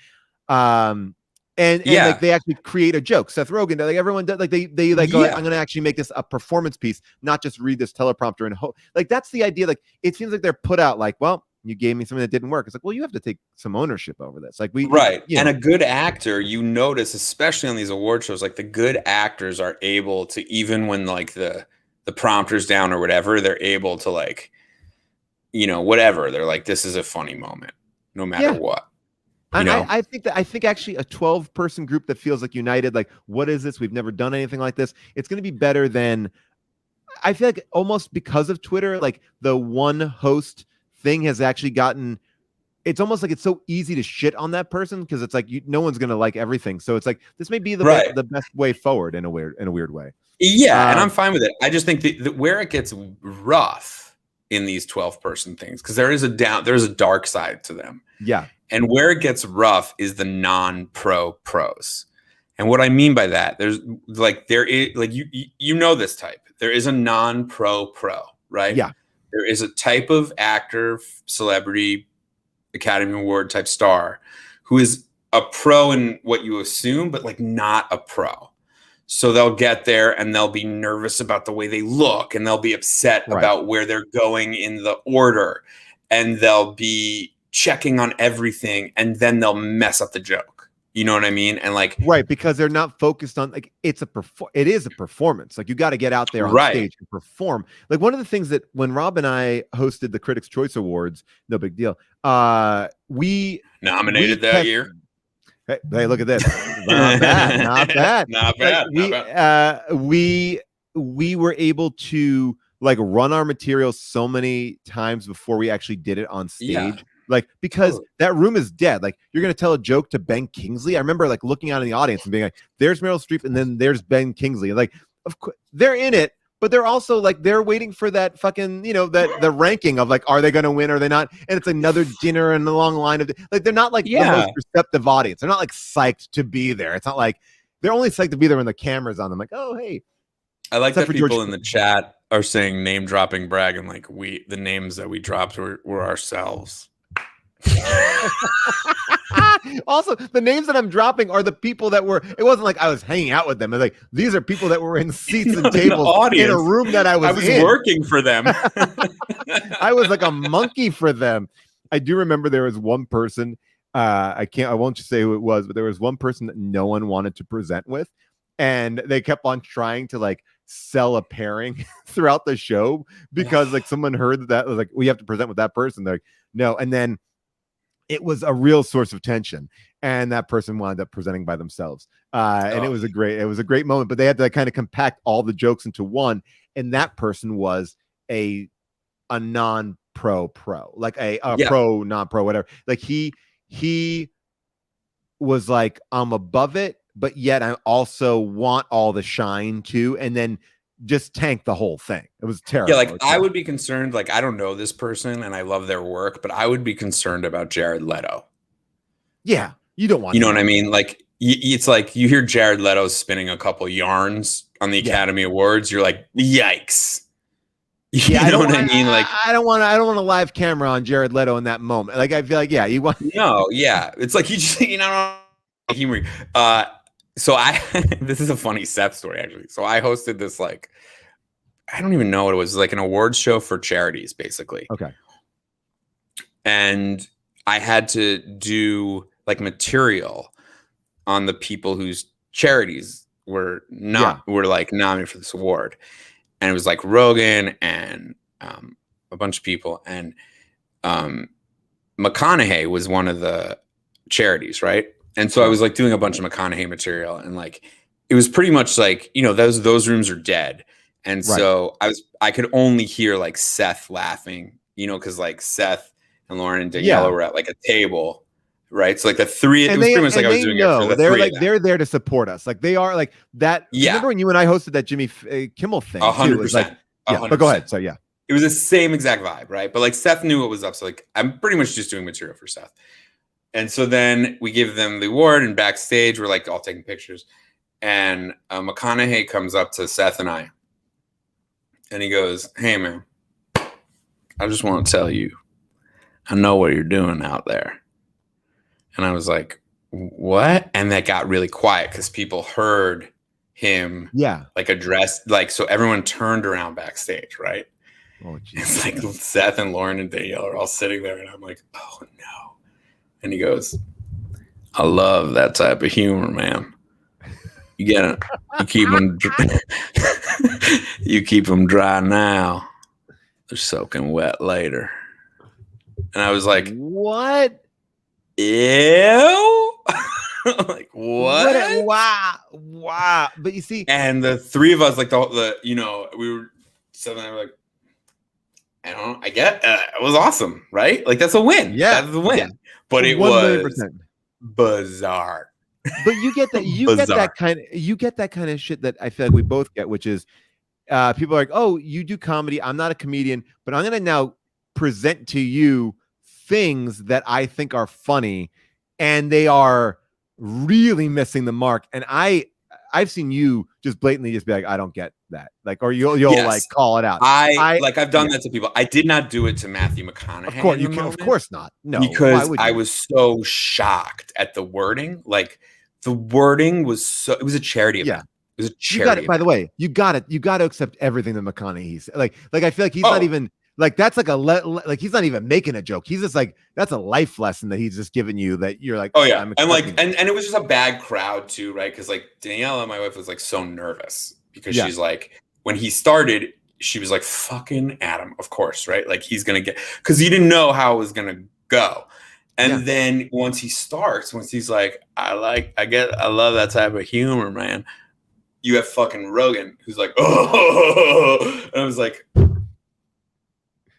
And Yeah. like they actually create a joke. Seth Rogen, like everyone does, like they like go, like, Yeah. I'm gonna actually make this a performance piece, not just read this teleprompter and like that's the idea. Like it seems like they're put out like, well, you gave me something that didn't work. It's like, well, you have to take some ownership over this. Like Right. you And know. a good actor, you notice, especially on these award shows, like the good actors are able to, even when like the prompter's down or whatever, they're able to like, whatever. They're like, this is a funny moment, no matter what. I think actually a 12-person group that feels like united, like, what is this? We've never done anything like this. It's going to be better than, I feel like almost because of Twitter, like the one host thing has actually gotten, it's almost like it's so easy to shit on that person because it's like no one's going to like everything. So it's like this may be the best way forward in a weird way. Yeah, and I'm fine with it. I just think that where it gets rough in these 12-person things, because there's a dark side to them. Yeah. And where it gets rough is the non-pro pros. And what I mean by that, there is like this type. There is a non-pro pro, right? Yeah. There is a type of actor, celebrity, Academy Award type star who is a pro in what you assume, but like not a pro. So they'll get there and they'll be nervous about the way they look and they'll be upset about where they're going in the order and they'll be checking on everything and then they'll mess up the joke. You know what I mean? And like, right, because they're not focused on like it is a performance. Like you got to get out there on stage and perform. Like one of the things that when Rob and I hosted the Critics' Choice Awards, no big deal. We nominated that year. Hey, look at this. Not bad. Not bad. Not bad. Like, we were able to like run our material so many times before we actually did it on stage. Yeah. Like because that room is dead. Like you're gonna tell a joke to Ben Kingsley. I remember like looking out in the audience and being like, "There's Meryl Streep, and then there's Ben Kingsley." Like, of course, they're in it, but they're also like they're waiting for that fucking that the ranking of like, are they gonna win? Or are they not? And it's another dinner and a long line of like they're not like the most receptive audience. They're not like psyched to be there. It's not like they're only psyched to be there when the camera's on them. Like, oh hey. I like that people in the chat are saying name dropping brag and like the names that we dropped were ourselves. Also, the names that I'm dropping are the people that were. It wasn't like I was hanging out with them. It's like these are people that were in seats and tables in a room that I was in. Working for them. I was like a monkey for them. I do remember there was one person. I won't say who it was, but there was one person that no one wanted to present with, and they kept on trying to like sell a pairing throughout the show because like someone heard that was like we have to present with that person. They're like no, and then. It was a real source of tension, and that person wound up presenting by themselves. And it was a great moment. But they had to kind of compact all the jokes into one, and that person was a non-pro, like a pro, non-pro, whatever. Like he was like, I'm above it, but yet I also want all the shine too, and then just tank the whole thing. It was terrible. Yeah, like I would be concerned. Like I don't know this person and I love their work, but I would be concerned about Jared Leto. Yeah, you don't want. You know what I mean? Like it's like you hear Jared Leto spinning a couple yarns on the Academy Awards. You're like, yikes. You know what I mean? Like I don't want a live camera on Jared Leto in that moment. Like I feel like you want. No, yeah, it's like you just humor. So this is a funny Seth story actually. So I hosted this like I don't even know what it was like an awards show for charities basically. Okay. And I had to do like material on the people whose charities were like nominated for this award. And it was like Rogan and a a bunch of people, and McConaughey was one of the charities, right? And so I was like doing a bunch of McConaughey material, and like it was pretty much like, you know, those rooms are dead. And so I could only hear like Seth laughing, you know, because like Seth and Lauren and Daniela were at like a table, right? So like the three, it was pretty much like I was doing it for the they're three like of them. they're there to support us. Like they are like that. Yeah. Remember when you and I hosted that Jimmy Kimmel thing? 100%. Like, yeah, but go ahead. So yeah, it was the same exact vibe, right? But like Seth knew what was up, so like I'm pretty much just doing material for Seth. And so then we give them the award, and backstage we're like all taking pictures, and McConaughey comes up to Seth and I, and he goes, "Hey man, I just want to tell you, I know what you're doing out there." And I was like, "What?" And that got really quiet because people heard him like address, like, so everyone turned around backstage, right? Oh, it's like Seth and Lauren and Danielle are all sitting there, and I'm like, "Oh no." And he goes, "I love that type of humor, man. You get it. You keep them, you keep them dry now. They're soaking wet later." And I was like, "What? Ew." Like, what? Wow. But you see, and the three of us, like the you know, we were sitting there like, I don't know, I get it was awesome, right? Like that's a win. Yeah, that's the win. Yeah. But it 1,000,000%. was bizarre. But you get that you get that kind of shit that I feel like we both get, which is people are like, "Oh, you do comedy. I'm not a comedian, but I'm gonna now present to you things that I think are funny," and they are really missing the mark. And I've seen you just blatantly just be like, "I don't get that," like, or you'll like call it out. I've done that to people. I did not do it to Matthew McConaughey. Of course, of course not. No, because I was so shocked at the wording. Like the wording was so. It was a charity event. It was a charity. By the way, you got to accept everything that McConaughey's like. I feel like he's not even like that's like like he's not even making a joke. He's just like that's a life lesson that he's just giving you that you're like, oh yeah, and like and it was just a bad crowd too, right? Because like Daniela, my wife, was like so nervous because she's like, when he started, she was like, "Fucking Adam, of course, right? Like he's gonna get," because he didn't know how it was gonna go. And then once he starts, once he's like, I love that type of humor, man. You have fucking Rogan who's like, "Oh," and I was like,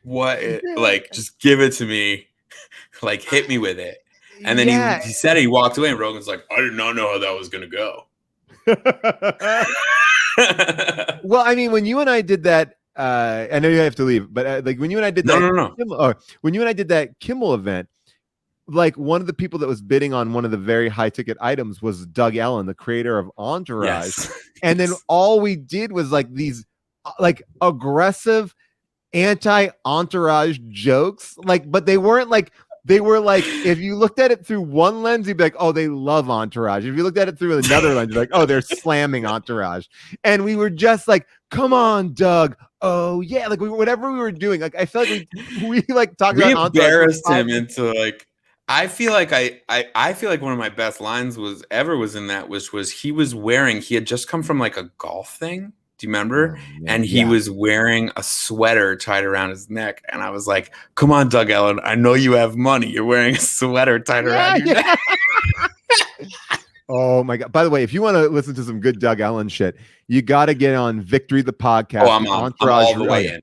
"What? Like, just give it to me, like, hit me with it." And then he said it, he walked away, and Rogan's like, "I did not know how that was gonna go." Well, I mean, when you and I did that, I know you have to leave, but like when you and I did that, when you and I did that Kimmel event, like one of the people that was bidding on one of the very high ticket items was Doug Ellen, the creator of Entourage. And then all we did was like these like aggressive anti-Entourage jokes, like, but they weren't like, they were like, if you looked at it through one lens, you'd be like, "Oh, they love Entourage." If you looked at it through another lens, you're like, "Oh, they're slamming Entourage." And we were just like, "Come on, Doug. Oh yeah." Like whatever we were doing, like I felt like we like talked about Entourage. Embarrassed him into like, I feel like I feel like one of my best lines was in that, which was he had just come from like a golf thing. Do you remember? And he was wearing a sweater tied around his neck. And I was like, "Come on, Doug Ellen. I know you have money. You're wearing a sweater tied around your neck." Oh my God. By the way, if you want to listen to some good Doug Ellen shit, you got to get on Victory the podcast. Oh, I'm all the way in.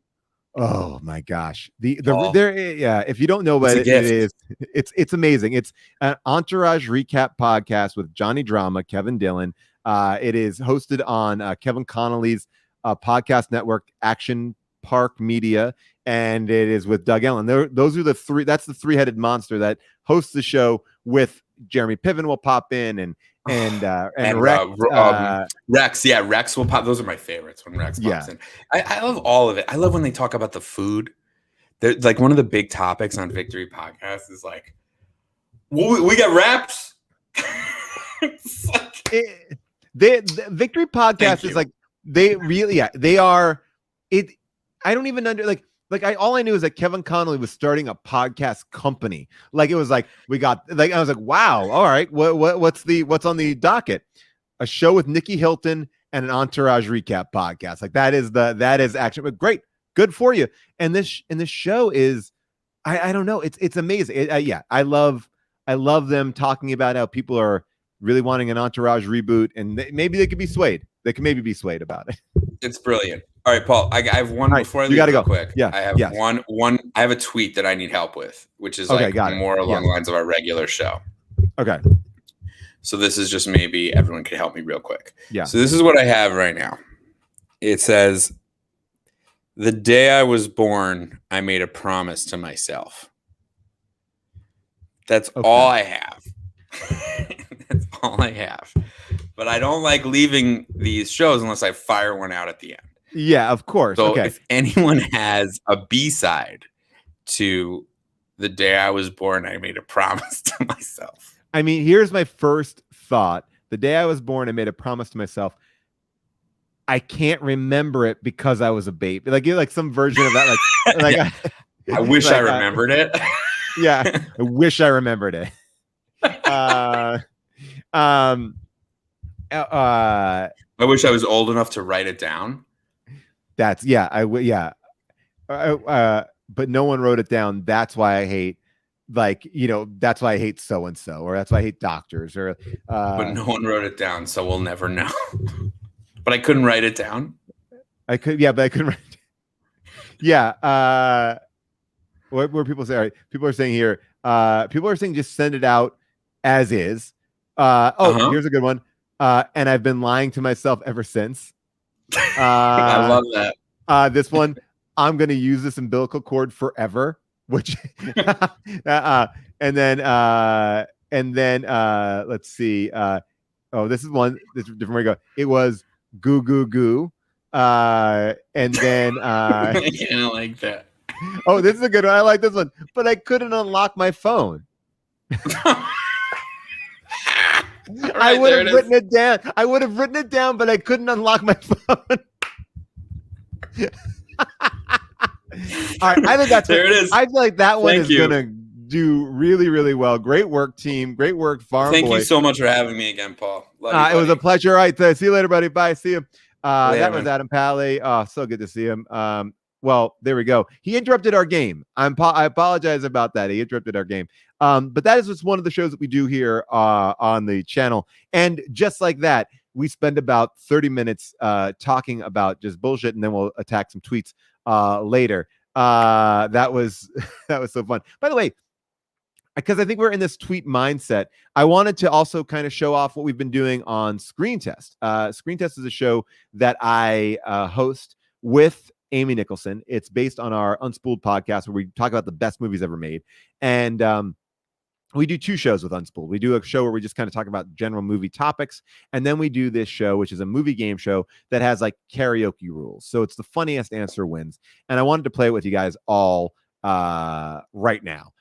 Oh my gosh. If you don't know about it, it's amazing. It's an Entourage recap podcast with Johnny Drama, Kevin Dillon. It is hosted on Kevin Connolly's podcast network, Action Park Media, and it is with Doug Ellen. Those are the three. That's the three-headed monster that hosts the show. With Jeremy Piven will pop in and Rex. Yeah, Rex will pop. Those are my favorites when Rex pops in. I love all of it. I love when they talk about the food. They're, like one of the big topics on Victory Podcast is like, we got wraps. The Victory Podcast is like they really they are it. I don't even all I knew is that Kevin Connolly was starting a podcast company. Like it was like we got like I was like, wow, all right, what's on the docket? A show with Nikki Hilton and an Entourage recap podcast. Like that is action. But great, good for you. And this show is, I don't know, it's amazing. Yeah, I love them talking about how people are really wanting an Entourage reboot, and maybe they could be swayed. They can maybe be swayed about it. It's brilliant. All right, Paul. I have one All right, before I you leave. gotta Real go. quick. Yeah, I have yes. one. I have a tweet that I need help with, which is Okay, like got it. more along Yeah. the lines of our regular show. Okay. So this is just maybe everyone could help me real quick. Yeah. So this is what I have right now. It says, "The day I was born, I made a promise to myself." That's all I have. That's all I have. But I don't like leaving these shows unless I fire one out at the end. Yeah, of course. So Okay. if anyone has a B-side to "The day I was born, I made a promise to myself." I mean, here's my first thought. The day I was born, I made a promise to myself. I can't remember it because I was a baby. Like some version of that. Like Yeah. I wish I remembered it. Yeah, I wish I remembered it. I wish I was old enough to write it down. That's but no one wrote it down. That's why I hate, that's why I hate so and so, or that's why I hate doctors, or But no one wrote it down, so we'll never know. But I couldn't write it down. I could, yeah, but I couldn't write it. Yeah. What were people saying? Right. People are saying here, people are saying just send it out as is. Here's a good one. And I've been lying to myself ever since. I love that. This one, I'm going to use this umbilical cord forever, which, and then let's see. This is one. This is a different way to go. It was goo, goo, goo. And then, I like that. Oh, this is a good one. I like this one, but I couldn't unlock my phone. I would have written it down. I would have written it down, but I couldn't unlock my phone. All right, I think that's there. It is. I feel like that one Thank is you. gonna do really, really well. Great work, team. Great work, Farm Thank Boy. you so much for having me again, Paul. Love you, It was a pleasure. All right, see you later, buddy. Bye. See you. That was man. Adam Pally. Oh, so good to see him. Well, there we go. He interrupted our game. I apologize about that. He interrupted our game. But that is just one of the shows that we do here on the channel. And just like that, we spend about 30 minutes talking about just bullshit, and then we'll attack some tweets later. That was so fun. By the way, because I think we're in this tweet mindset, I wanted to also kind of show off what we've been doing on Screen Test. Screen Test is a show that I host with Amy Nicholson. It's based on our Unspooled podcast where we talk about the best movies ever made. And we do two shows with Unspooled. We do a show where we just kind of talk about general movie topics. And then we do this show, which is a movie game show that has like karaoke rules. So it's the funniest answer wins. And I wanted to play it with you guys all right now.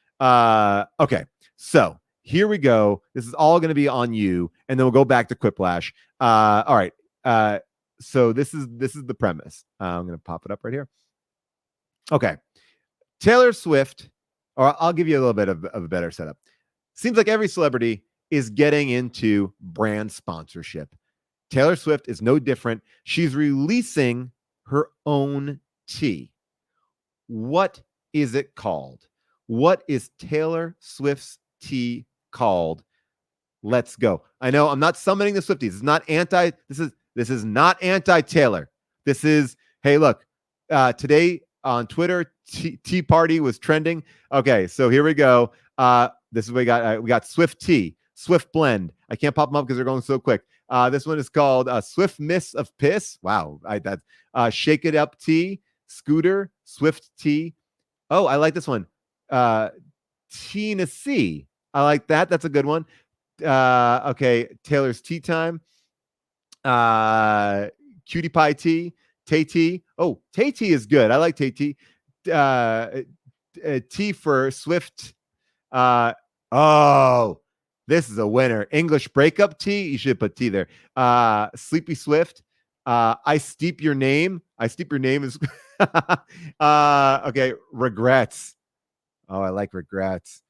Okay. So here we go. This is all going to be on you. And then we'll go back to Quiplash. All right. So this is the premise. I'm going to pop it up right here. Okay. Taylor Swift, or I'll give you a little bit of a better setup. Seems like every celebrity is getting into brand sponsorship. Taylor Swift is no different. She's releasing her own tea. What is it called? What is Taylor Swift's tea called? Let's go. I know I'm not summoning the Swifties. It's not this is not anti-Taylor. This is, hey, look, today on Twitter, Tea Party was trending. Okay, so here we go. This is what we got. We got Swift Tea, Swift Blend. I can't pop them up because they're going so quick. This one is called Swift Miss of Piss. Wow, that's Shake It Up Tea, Scooter, Swift Tea. Oh, I like this one. Tennessee. I like that. That's a good one. Okay, Taylor's Tea Time. Cutie Pie Tea, Tay Tea. Oh, Tay Tea is good. I like Tay Tea. Tea for Swift. This is a winner. English Breakup Tea. You should put tea there. Sleepy Swift. I Steep Your Name. I Steep Your Name is okay. Regrets. Oh, I like regrets.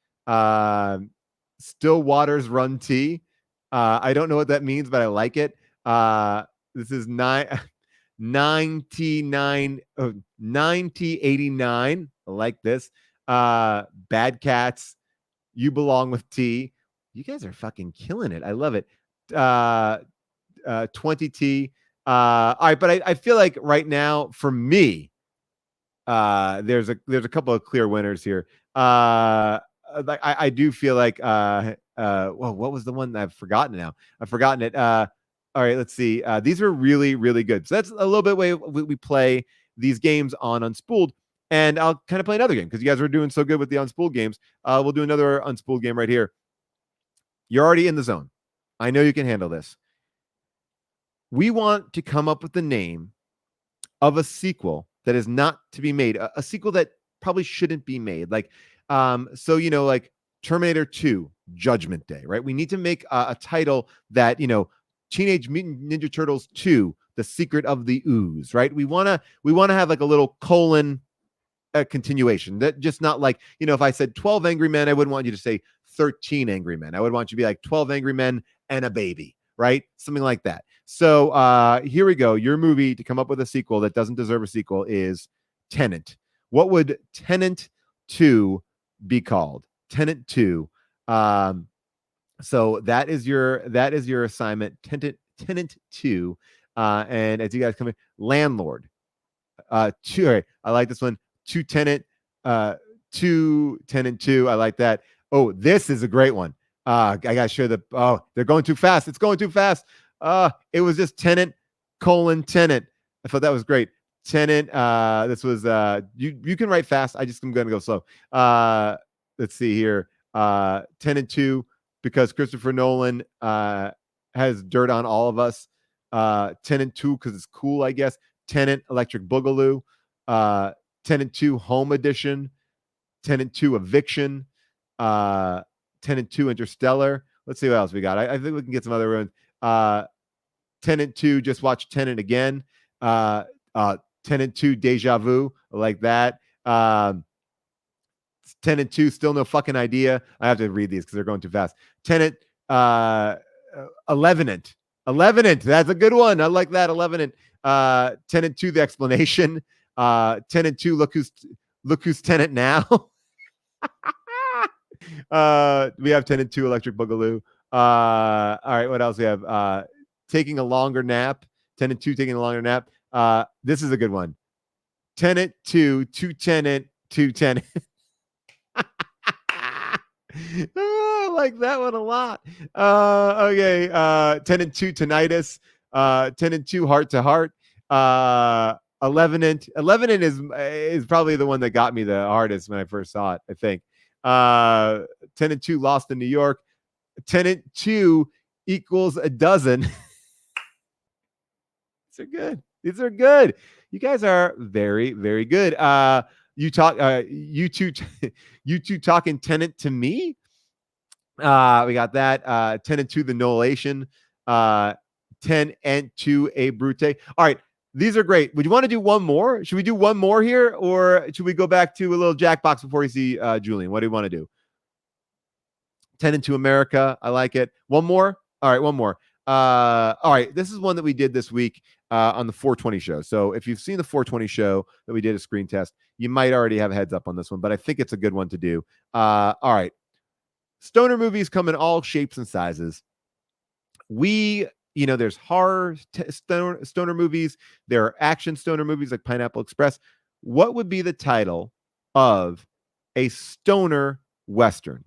Still Waters Run Tea. I don't know what that means, but I like it. This is 9089. I like this. Bad Cats. You Belong with T. You guys are fucking killing it. I love it. 20T. All right, but I feel like right now for me, there's a couple of clear winners here. Like I do feel like well, what was the one I've forgotten now? I've forgotten it. All right, let's see. These are really, really good. So that's a little bit way we play these games on Unspooled. And I'll kind of play another game because you guys were doing so good with the Unspooled games. We'll do another Unspooled game right here. You're already in the zone. I know you can handle this. We want to come up with the name of a sequel that is not to be made, a sequel that probably shouldn't be made. Like, so, like Terminator 2, Judgment Day, right? We need to make a title that, Teenage Mutant Ninja Turtles 2, The Secret of the Ooze, right? We want to have like a little colon continuation, that just not like, if I said 12 Angry Men, I wouldn't want you to say 13 Angry Men. I would want you to be like 12 Angry Men and a baby, right? Something like that. So here we go. Your movie to come up with a sequel that doesn't deserve a sequel is Tenet. What would Tenet 2 be called? Tenet 2. So that is your assignment. Tenet 2. And as you guys come in, Landlord. 2. All right, I like this one. 2 Tenet. 2 Tenet 2. I like that. Oh, this is a great one. I gotta share they're going too fast. It's going too fast. It was just Tenet : Tenet. I thought that was great. Tenet. This was you can write fast. I'm gonna go slow. Let's see here. Tenet 2, because Christopher Nolan has dirt on all of us. Tenet 2 because it's cool, I guess. Tenet Electric Boogaloo. Tenet 2 Home Edition. Tenet 2 Eviction. Tenet 2 Interstellar. Let's see what else we got. I think we can get some other ones. Tenet 2 Just Watch Tenet Again. Tenet 2 Deja Vu. I like that. Tenet 2 Still No Fucking Idea. I have to read these because they're going too fast. Tenet 11th. That's a good one. I like that. 11th. Tenet 2 The Explanation. Tenet 2 Look Who's Tenet Now. We have Tenet 2 Electric Boogaloo. All right, what else we have? Taking a Longer Nap. Tenet 2 Taking a Longer Nap. This is a good one. Tenet 2 Tenet 2 Tenet. I like that one a lot. Okay. Tenet 2 Tinnitus. Tenet 2 Heart to Heart. 11th is probably the one that got me the hardest when I first saw it, I think. Tenet 2 Lost in New York. Tenet 2 Equals a Dozen. These are good. You guys are very, very good. You two talking Tenet to me. We got that. Tenet 2 The Nolation. Tenet 2 A Brute. All right. These are great. Would you want to do one more? Should we do one more here, or should we go back to a little Jackbox before you see Julian? What do you want to do? Tenet to America. I like it. One more? All right, one more. All right, this is one that we did this week on the 420 show. So if you've seen the 420 show that we did a screen test, you might already have a heads up on this one, but I think it's a good one to do. All right. Stoner movies come in all shapes and sizes. There's horror stoner movies. There are action stoner movies like Pineapple Express. What would be the title of a stoner Western?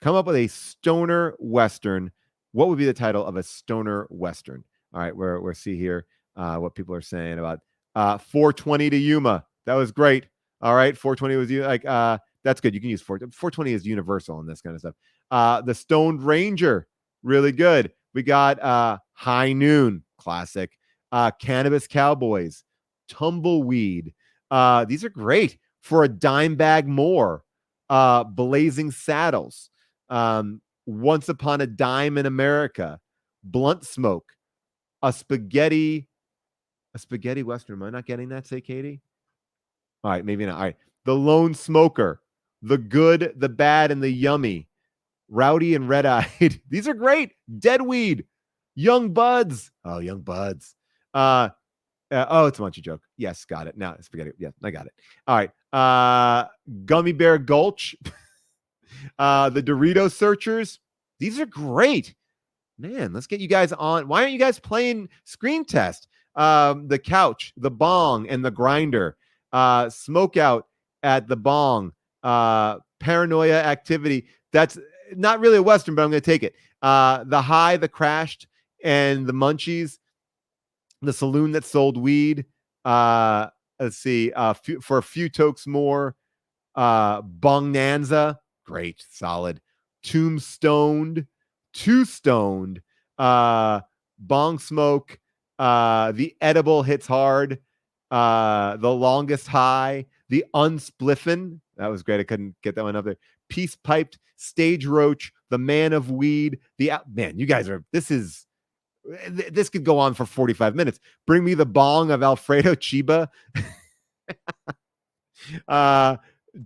Come up with a stoner Western. What would be the title of a stoner Western? All right, we'll see here what people are saying about 420 to Yuma. That was great. All right, 420 was that's good. You can use 420 is universal and this kind of stuff. The Stoned Ranger, really good. We got High Noon, classic. Cannabis Cowboys, Tumbleweed. These are great. For a Dime Bag More, Blazing Saddles, Once Upon a Dime in America, Blunt Smoke, a spaghetti Western. Am I not getting that? Say, Katie. All right, maybe not. All right. The Lone Smoker, The Good, the Bad, and the Yummy. Rowdy and Red-Eyed. These are great. Deadweed. Young Buds. Oh, Young Buds. Oh, it's a Munchie joke. Yes, got it. Now spaghetti. Yeah, I got it. All right. Gummy Bear Gulch. The Dorito Searchers. These are great. Man, let's get you guys on. Why aren't you guys playing Screen Test? The Couch, the Bong, and the Grinder. Smoke Out at the Bong. Paranoia Activity. That's not really a Western, but I'm going to take it. The High, the Crashed, and the Munchies. The Saloon that sold weed. Let's see. For a few tokes more. Bongnanza. Great. Solid. Tombstoned. Two Stoned. Bong Smoke. The Edible Hits Hard. The Longest High. The Unspliffin. That was great. I couldn't get that one up there. Peace Piped. Stage Roach. The Man of Weed. Man, you guys are. This could go on for 45 minutes. Bring me the Bong of Alfredo Chiba.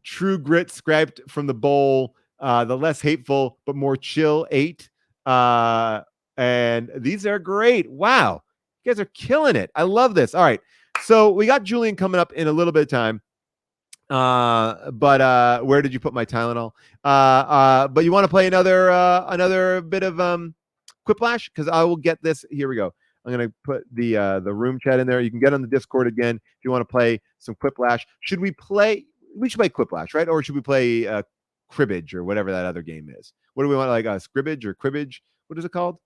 True Grit Scraped from the Bowl. The Less Hateful but More Chill 8. And these are great. Wow. You guys are killing it. I love this. All right. So we got Julian coming up in a little bit of time. But where did you put my Tylenol? But you want to play another bit of Quiplash? Because I will get this. Here we go. I'm going to put the room chat in there. You can get on the Discord again if you want to play some Quiplash. Should we play? We should play Quiplash, right? Or should we play Cribbage or whatever that other game is? What do we want? Like Scribbage or Cribbage? What is it called?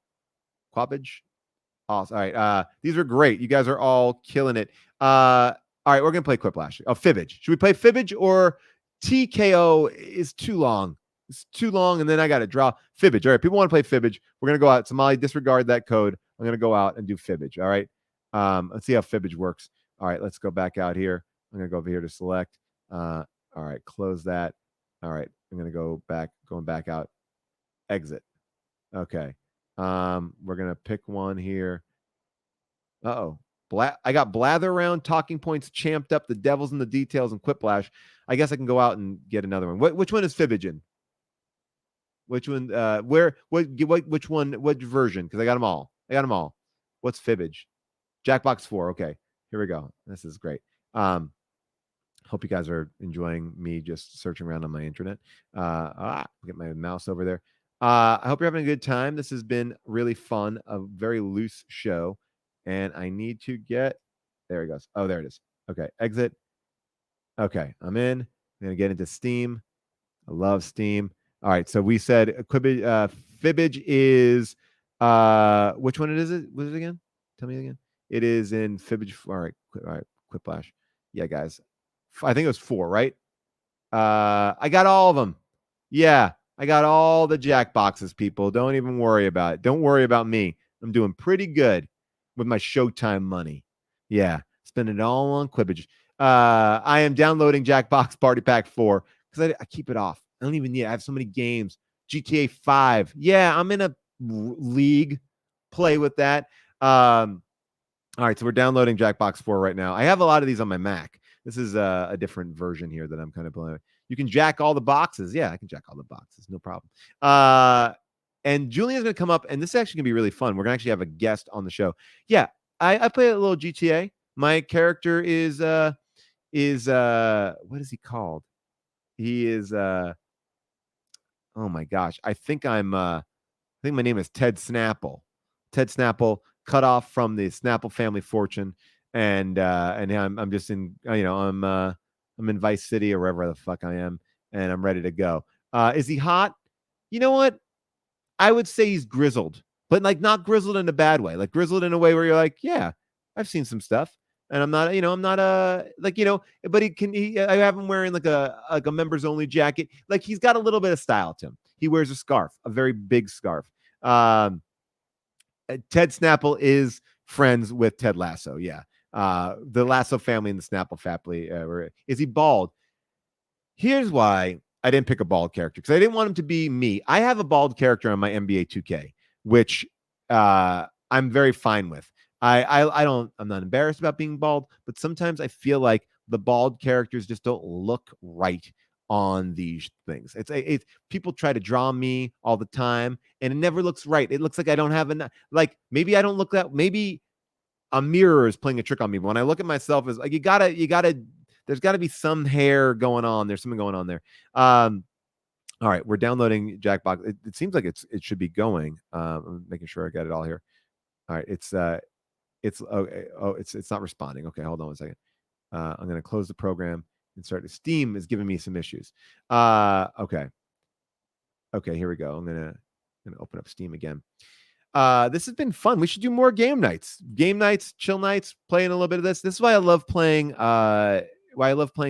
Quabbage? Awesome. All right. These are great. You guys are all killing it. All right. We're going to play Quiplash. Oh, Fibbage. Should we play Fibbage or TKO is too long? It's too long, and then I got to draw Fibbage. All right, people want to play Fibbage. We're going to go out. Somali, disregard that code. I'm going to go out and do Fibbage. All right. Let's see how Fibbage works. All right, let's go back out here. I'm going to go over here to select. All right, close that. All right, I'm going to go back, going back out. Exit. Okay. We're going to pick one here. Uh-oh. I got Blather Around, Talking Points, Champed Up, The Devil's in the Details, and Quiplash. I guess I can go out and get another one. Which one is Fibbage in? Which one? Which one? What version? Because I got them all. What's Fibbage? Jackbox 4. Okay, here we go. This is great. Hope you guys are enjoying me just searching around on my internet. Get my mouse over there. I hope you're having a good time. This has been really fun. A very loose show, and I need to get. There he goes. Oh, there it is. Okay, exit. Okay, I'm in. I'm gonna get into Steam. I love Steam. All right, so we said Fibbage is which one is it? What is it again? Tell me again. It is in Fibbage. All right, Quiplash. Yeah, guys. I think it was 4, right? I got all of them. Yeah, I got all the jack boxes, people. Don't even worry about it. Don't worry about me. I'm doing pretty good with my Showtime money. Yeah, spending it all on Quibbage. I am downloading Jackbox Party Pack 4 because I keep it off. I don't even need it. I have so many games. GTA 5. Yeah, I'm in a league. Play with that. All right, so we're downloading Jackbox 4 right now. I have a lot of these on my Mac. This is a different version here that I'm kind of playing with. You can jack all the boxes. Yeah, I can jack all the boxes. No problem. And Julian's going to come up, and this is actually going to be really fun. We're going to actually have a guest on the show. Yeah, I play a little GTA. My character is what is he called? He is oh my gosh. I think my name is Ted Snapple. Ted Snapple, cut off from the Snapple family fortune. And I'm just in, I'm in Vice City or wherever the fuck I am, and I'm ready to go. Is he hot? You know what? I would say he's grizzled, but like not grizzled in a bad way, like grizzled in a way where you're like, yeah, I've seen some stuff, and I'm not, but I have him wearing like a members only jacket. Like he's got a little bit of style to him. He wears a scarf, a very big scarf. Ted Snapple is friends with Ted Lasso. Yeah. The Lasso family and the Snapple family. Is he bald? Here's why I didn't pick a bald character, because I didn't want him to be me. I have a bald character on my NBA 2K, which I'm very fine with. I'm not embarrassed about being bald, but sometimes I feel like the bald characters just don't look right on these things. It's people try to draw me all the time, and it never looks right. It looks like I don't have enough. Like maybe I don't look that. Maybe a mirror is playing a trick on me. But when I look at myself, as like you gotta, there's got to be some hair going on. There's something going on there. All right, we're downloading Jackbox. It seems like it should be going. I'm making sure I got it all here. All right, it's okay. Oh, it's not responding. Okay, hold on 1 second. I'm gonna close the program and start. Steam is giving me some issues. Okay, here we go. I'm gonna open up Steam again. This has been fun. We should do more game nights, chill nights, playing a little bit of this. This is why I love playing.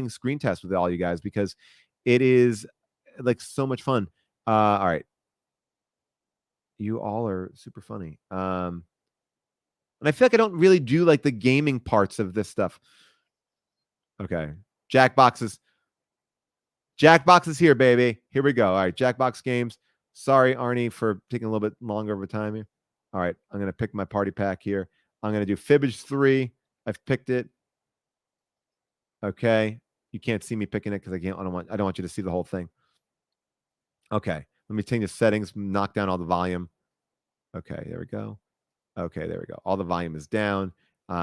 Screen tests with all you guys, because it is like so much fun. All right, you all are super funny. And I feel like I don't really do like the gaming parts of this stuff. Okay, Jackbox is here, baby. Here we go. All right, Jackbox Games. Sorry, Arnie, for taking a little bit longer of a time here. All right, I'm going to pick my party pack here. I'm going to do Fibbage 3. I've picked it. Okay. You can't see me picking it because I don't want you to see the whole thing. Okay. Let me change the settings, knock down all the volume. Okay, there we go. Okay, there we go. All the volume is down.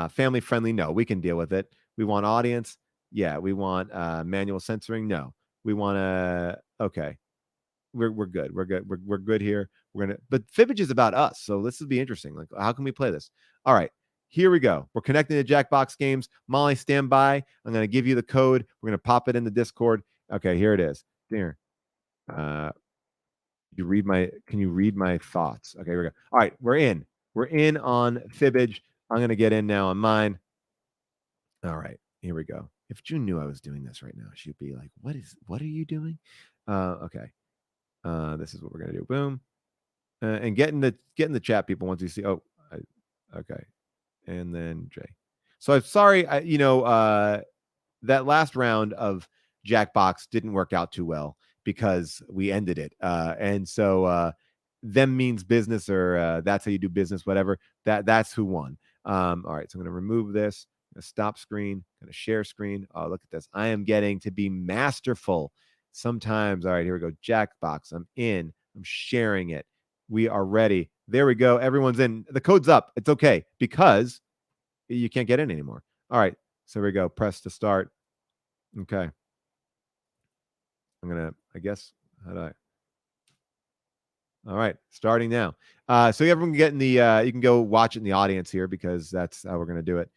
Family friendly, no, we can deal with it. We want audience. Yeah, we want manual censoring. No. We want to okay. We're good. We're good. We're good here. But Fibbage is about us, so this will be interesting. Like, how can we play this? All right, here we go. We're connecting to Jackbox Games. Molly, stand by. I'm going to give you the code. We're going to pop it in the Discord. Okay, here it is. There. Can you read my thoughts? Okay, here we go. All right, we're in. We're in on Fibbage. I'm going to get in now on mine. All right, here we go. If June knew I was doing this right now, she'd be like, what are you doing? Okay. This is what we're gonna do. Boom, and get in the chat, people. Once you see, okay, and then Jay. So I'm sorry, that last round of Jackbox didn't work out too well because we ended it, and so them means business, or that's how you do business, whatever. That's who won. All right, so I'm gonna remove this. I'm gonna stop screen. Gonna share screen. Oh, look at this. I am getting to be masterful. Sometimes. All right, here we go. Jackbox. I'm in. I'm sharing it. We are ready. There we go. Everyone's in. The code's up. It's okay because you can't get in anymore. All right. So here we go. Press to start. Okay. I'm going to, I guess, how do I? All right. Starting now. So everyone can get in the, you can go watch it in the audience here because that's how we're going to do it.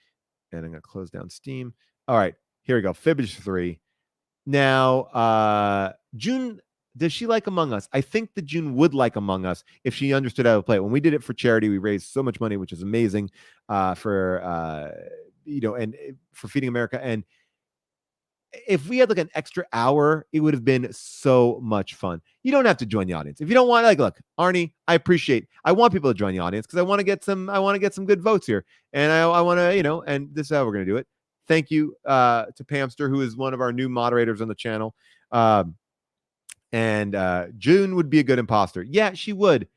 And I'm going to close down Steam. All right. Here we go. Fibbage 3. Now, June, does she like Among Us? I think that June would like Among Us if she understood how to play it. When we did it for charity, we raised so much money, which is amazing, and for Feeding America. And if we had like an extra hour, it would have been so much fun. You don't have to join the audience if you don't want. Like, look, Arnie, I want people to join the audience because I want to get some good votes here, and I want to, and this is how we're gonna do it. Thank you to Pamster, who is one of our new moderators on the channel. And June would be a good imposter. Yeah, she would.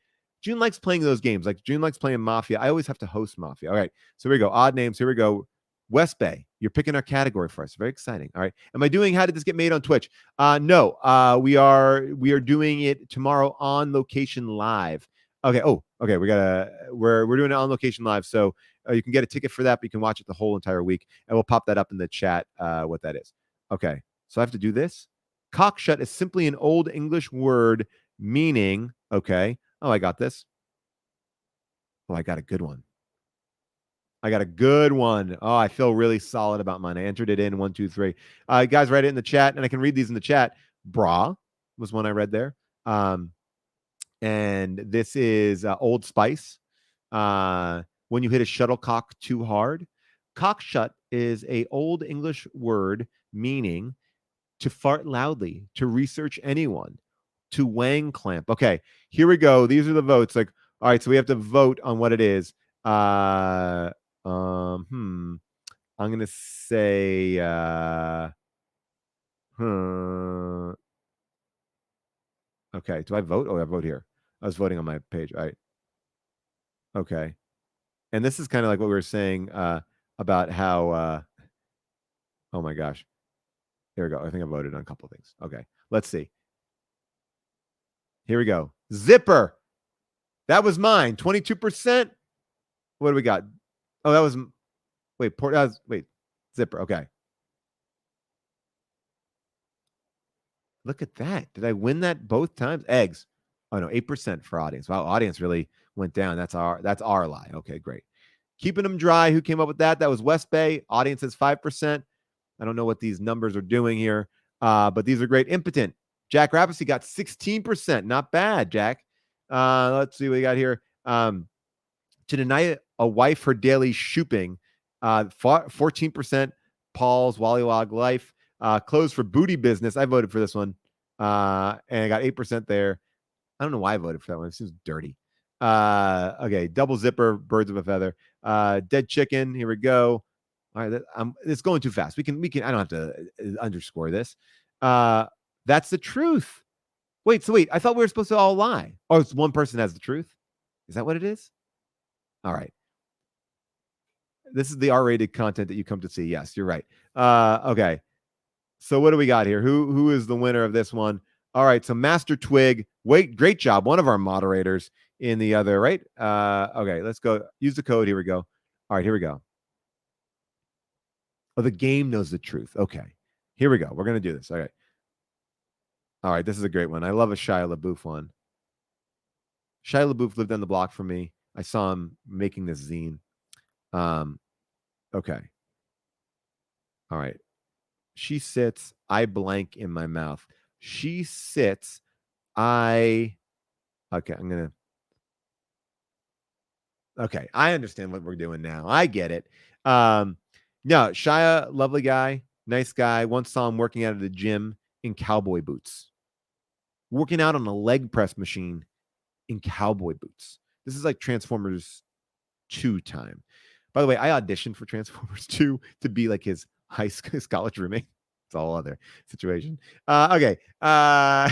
June likes playing those games. Like June likes playing Mafia. I always have to host Mafia. All right, so here we go. Odd names. Here we go. West Bay. You're picking our category for us. Very exciting. All right. Am I doing How Did This Get Made on Twitch? No. We are doing it tomorrow on location live. Okay. Oh, okay. We're doing it on location live. So you can get a ticket for that, but you can watch it the whole entire week, and we'll pop that up in the chat. What that is. Okay. So I have to do this. Cockshut is simply an old English word meaning. Okay. Oh, I got this. Oh, I got a good one. Oh, I feel really solid about mine. I entered it in 1, 2, 3. Guys, write it in the chat, and I can read these in the chat. Bra was one I read there. And this is Old Spice. When you hit a shuttlecock too hard. Cockshut is a old English word meaning to fart loudly, to research anyone, to wang clamp. Okay, here we go. These are the votes. Like, all right, so we have to vote on what it is. I'm gonna say okay, do I vote? Oh, I vote here. I was voting on my page. All right. Okay. And this is kind of like what we were saying about how oh my gosh. Here we go. I think I voted on a couple of things. Okay. Let's see. Here we go. Zipper. That was mine. 22%. What do we got? Oh, that was wait, Zipper. Okay. Look at that. Did I win that both times? Eggs. Oh no, 8% for audience. Wow, audience really went down. That's our lie. Okay, great. Keeping them dry. Who came up with that? That was West Bay. Audience is 5%. I don't know what these numbers are doing here, but these are great. Impotent. Jack Rappacy got 16%. Not bad, Jack. Let's see what we got here. To deny a wife her daily shooping, 14%. Paul's Wallywog Life. Closed for booty business. I voted for this one, and I got 8% there. I don't know why I voted for that one. It seems dirty. Okay, double zipper, birds of a feather. Dead chicken. Here we go. All right, it's going too fast. We can. I don't have to underscore this. That's the truth. Wait. I thought we were supposed to all lie. Oh, it's one person has the truth. Is that what it is? All right. This is the R-rated content that you come to see. Yes, you're right. Okay. So what do we got here? Who is the winner of this one? All right. So Master Twig. Wait, great job. One of our moderators in the other, right? Okay, let's go. Use the code. Here we go. All right, here we go. Oh, the game knows the truth. Okay. Here we go. We're going to do this. Okay. All right, this is a great one. I love a Shia LaBeouf one. Shia LaBeouf lived on the block from me. I saw him making this zine. Okay. All right. She sits, I blank in my mouth. She sits, okay, okay, I understand what we're doing now. I get it. No, Shia, lovely guy, nice guy. Once saw him working out at the gym in cowboy boots, working out on a leg press machine in cowboy boots. This is like Transformers 2 time. By the way, I auditioned for Transformers 2 to be like his his college roommate. It's a whole other situation. Okay. Oh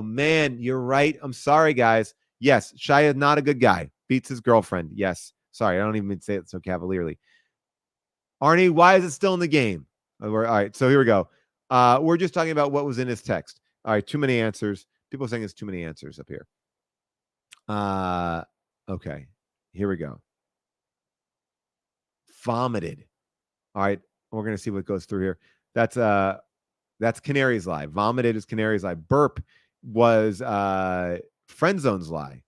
man, you're right. I'm sorry, guys. Yes, Shia is not a good guy. Beats his girlfriend. Yes. Sorry, I don't even say it so cavalierly. Arnie, why is it still in the game? All right, so here we go. We're just talking about what was in his text. All right, too many answers. People are saying it's too many answers up here. Okay. Here we go. Vomited. All right. We're going to see what goes through here. That's Canary's lie. Vomited is Canary's lie. Burp was Friend Zone's lie.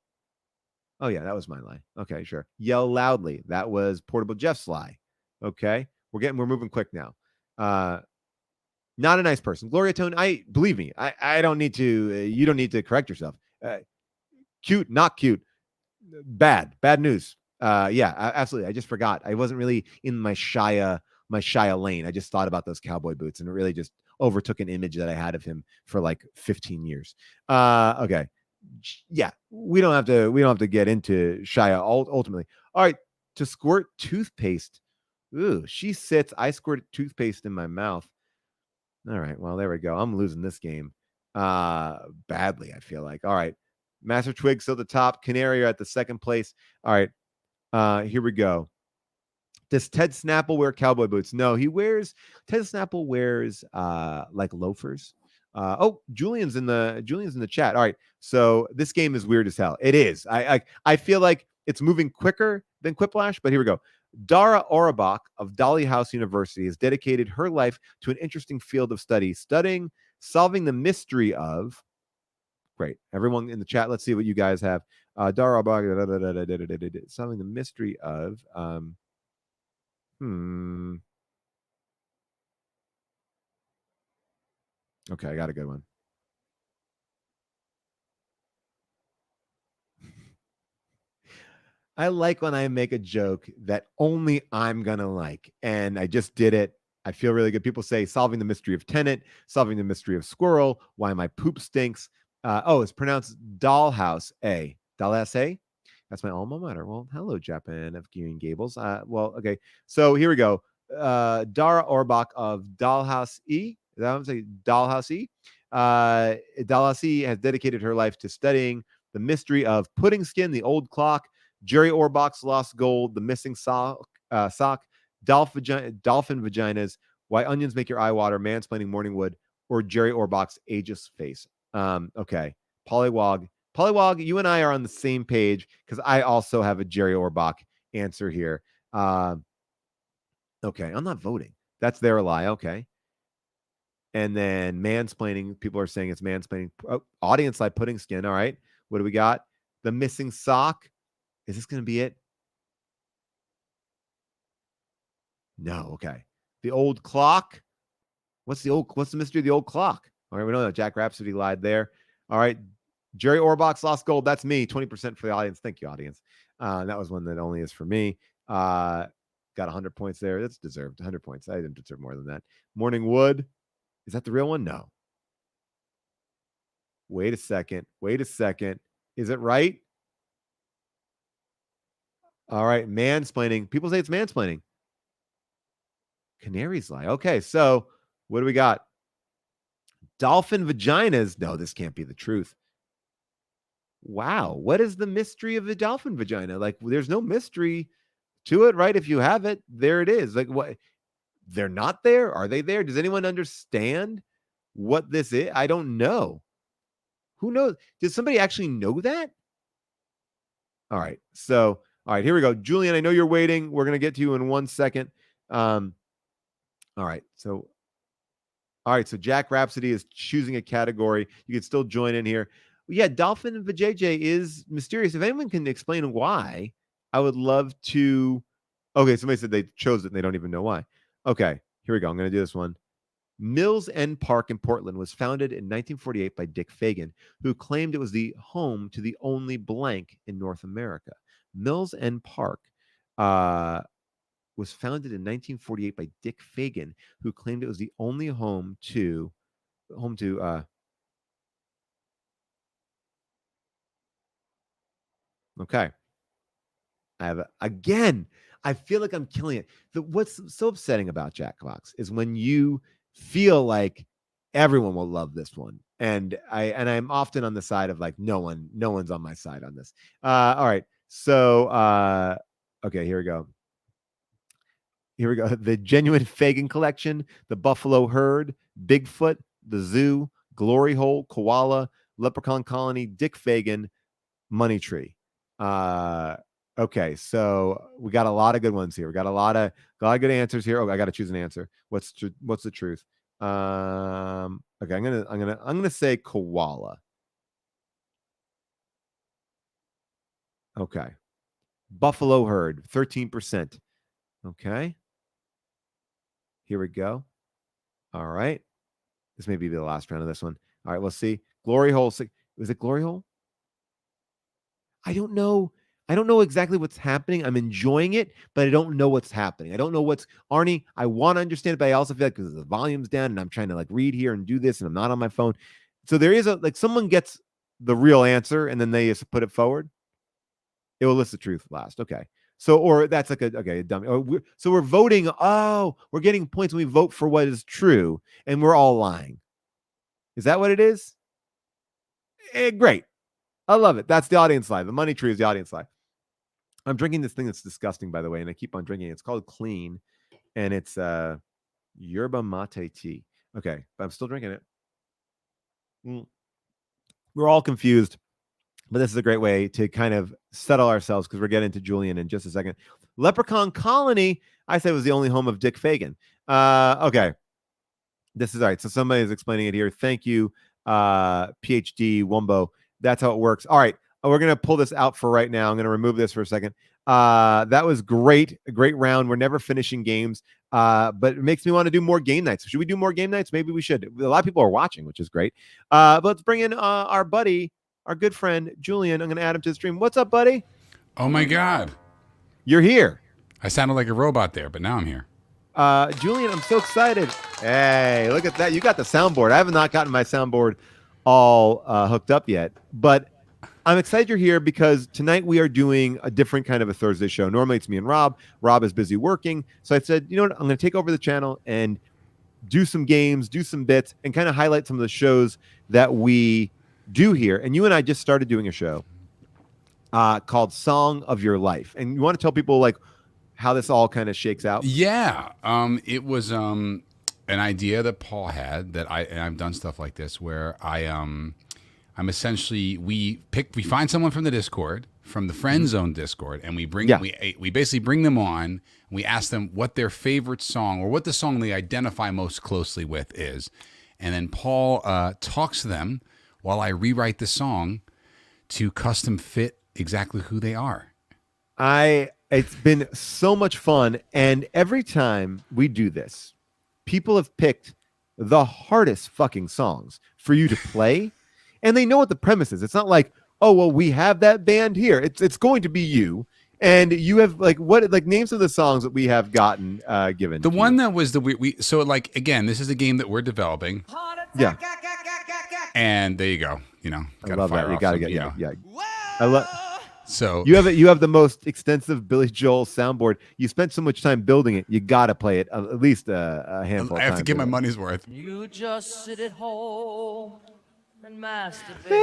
Oh yeah, that was my lie. Okay, sure. Yell loudly. That was Portable Jeff's lie. Okay. We're moving quick now. Not a nice person. Gloria Tone, believe me, I don't need to, you don't need to correct yourself. Cute, not cute. Bad news. Yeah, absolutely. I just forgot. I wasn't really in my Shia lane. I just thought about those cowboy boots, and it really just overtook an image that I had of him for like 15 years. Okay. Yeah, we don't have to get into Shia ultimately. All right, to squirt toothpaste. Ooh, she sits. I squirt toothpaste in my mouth. All right, well, there we go. I'm losing this game badly, I feel like. All right. Master Twig still at the top. Canary are at the second place. All right. Here we go. Does Ted Snapple wear cowboy boots? No, Ted Snapple wears like loafers. Julian's in the chat. All right. So this game is weird as hell. It is. I feel like it's moving quicker than Quiplash, but here we go. Dara Orabach of Dolly House University has dedicated her life to an interesting field of study, solving the mystery of. Great. Everyone in the chat, let's see what you guys have. Dara Orabach, solving the mystery of. Okay, I got a good one. I like when I make a joke that only I'm going to like. And I just did it. I feel really good. People say solving the mystery of Tenet, solving the mystery of Squirrel, why my poop stinks. It's pronounced Dollhouse A. Dollhouse A? That's my alma mater. Well, hello, Japan of Green Gables. Okay. So here we go. Dara Orbach of Dollhouse E. Is that what I'm saying? Dollhouse E. Dollhouse E has dedicated her life to studying the mystery of pudding skin, the old clock, Jerry Orbach's lost gold, the missing sock, dolphin vaginas, why onions make your eye water, mansplaining morning wood, or Jerry Orbach's ageless face. Okay. Pollywog, you and I are on the same page because I also have a Jerry Orbach answer here. Okay, I'm not voting. That's their lie. Okay. And then mansplaining, people are saying it's mansplaining. Oh, audience lie, pudding skin. All right. What do we got? The missing sock. Is this going to be it? No. Okay. The old clock. What's the mystery of the old clock? All right. We know that Jack Rhapsody lied there. All right. Jerry Orbach's lost gold. That's me. 20% for the audience. Thank you, audience. That was one that only is for me. Got 100 points there. That's deserved. 100 points. I didn't deserve more than that. Morning Wood. Is that the real one? No. Wait a second. Is it right? All right. Mansplaining. People say it's mansplaining. Canaries lie. Okay. So what do we got? Dolphin vaginas. No, this can't be the truth. Wow. What is the mystery of the dolphin vagina? Like, there's no mystery to it, right? If you have it, there it is. Like, what? They're not there? Are they there? Does anyone understand what this is? I don't know. Who knows? Does somebody actually know that? All right. So, all right, here we go. Julian, I know you're waiting. We're going to get to you in 1 second. All right. So Jack Rhapsody is choosing a category. You can still join in here. Yeah, Dolphin and Vajayjay is mysterious. If anyone can explain why, I would love to. Okay, somebody said they chose it and they don't even know why. Okay, here we go. I'm going to do this one. Mills End Park in Portland was founded in 1948 by Dick Fagan, who claimed it was the home to the only blank in North America. Mills End Park was founded in 1948 by Dick Fagan, who claimed it was the only home to okay. I feel like I'm killing it. What's so upsetting about Jackbox is when you feel like everyone will love this one. And I'm often on the side of like, no one's on my side on this. All right. So, okay, here we go. The Genuine Fagan Collection, the Buffalo Herd, Bigfoot, the Zoo, Glory Hole, Koala, Leprechaun Colony, Dick Fagan, Money Tree. Okay, so we got a lot of good ones here. We got a lot of good answers here. Oh, I got to choose an answer. What's the truth? Okay, I'm gonna say koala. Okay, Buffalo Herd, 13%. Okay, here we go. All right, this may be the last round of this one. All right, let's see. Glory Hole. Was it Glory Hole? I don't know. I don't know exactly what's happening. I'm enjoying it, but I don't know what's happening. I don't know what's Arnie. I want to understand it, but I also feel like because the volume's down and I'm trying to like read here and do this and I'm not on my phone. So there is someone gets the real answer and then they just put it forward. It will list the truth last. Okay. So, or that's like a dummy. So we're voting. Oh, we're getting points when we vote for what is true and we're all lying. Is that what it is? Great. I love it. That's the audience lie. The money tree is the audience lie. I'm drinking this thing that's disgusting, by the way, and I keep on drinking it. It's called Clean, and it's yerba mate tea. Okay, but I'm still drinking it. We're all confused, but this is a great way to kind of settle ourselves because we're getting to Julian in just a second. Leprechaun Colony, I said, was the only home of Dick Fagan. Okay, this is all right. So somebody is explaining it here. Thank you, PhD Wumbo. That's how it works. All right. We're going to pull this out for right now. I'm going to remove this for a second. That was great. A great round. We're never finishing games, but it makes me want to do more game nights. Should we do more game nights? Maybe we should. A lot of people are watching, which is great. But let's bring in our buddy, our good friend, Julian. I'm going to add him to the stream. What's up, buddy? Oh, my God. You're here. I sounded like a robot there, but now I'm here. Julian, I'm so excited. Hey, look at that. You got the soundboard. I have not gotten my soundboard all hooked up yet, but I'm excited you're here because tonight we are doing a different kind of a Thursday show. Normally it's me and Rob. Rob is busy working. So I said, you know what? I'm going to take over the channel and do some games, do some bits, and kind of highlight some of the shows that we do here. And you and I just started doing a show called Song of Your Life. And you want to tell people like how this all kind of shakes out? Yeah. It was an idea that Paul had and I've done stuff like this where I'm essentially, we find someone from the Discord, from the Friend Zone Discord, and we basically bring them on. And we ask them what their favorite song or what the song they identify most closely with is, and then Paul talks to them while I rewrite the song to custom fit exactly who they are. It's been so much fun, and every time we do this, people have picked the hardest fucking songs for you to play, and they know what the premise is. It's not like, oh well, we have that band here. It's going to be you, and you have names of the songs that we have gotten given. The one that was so like again, this is a game that we're developing. Yeah, and there you go. I love that. You got to get yeah. I love. So you have the most extensive Billy Joel soundboard. You spent so much time building it. You got to play it at least a handful. I have to get my money's worth. You just sit at home and masturbate.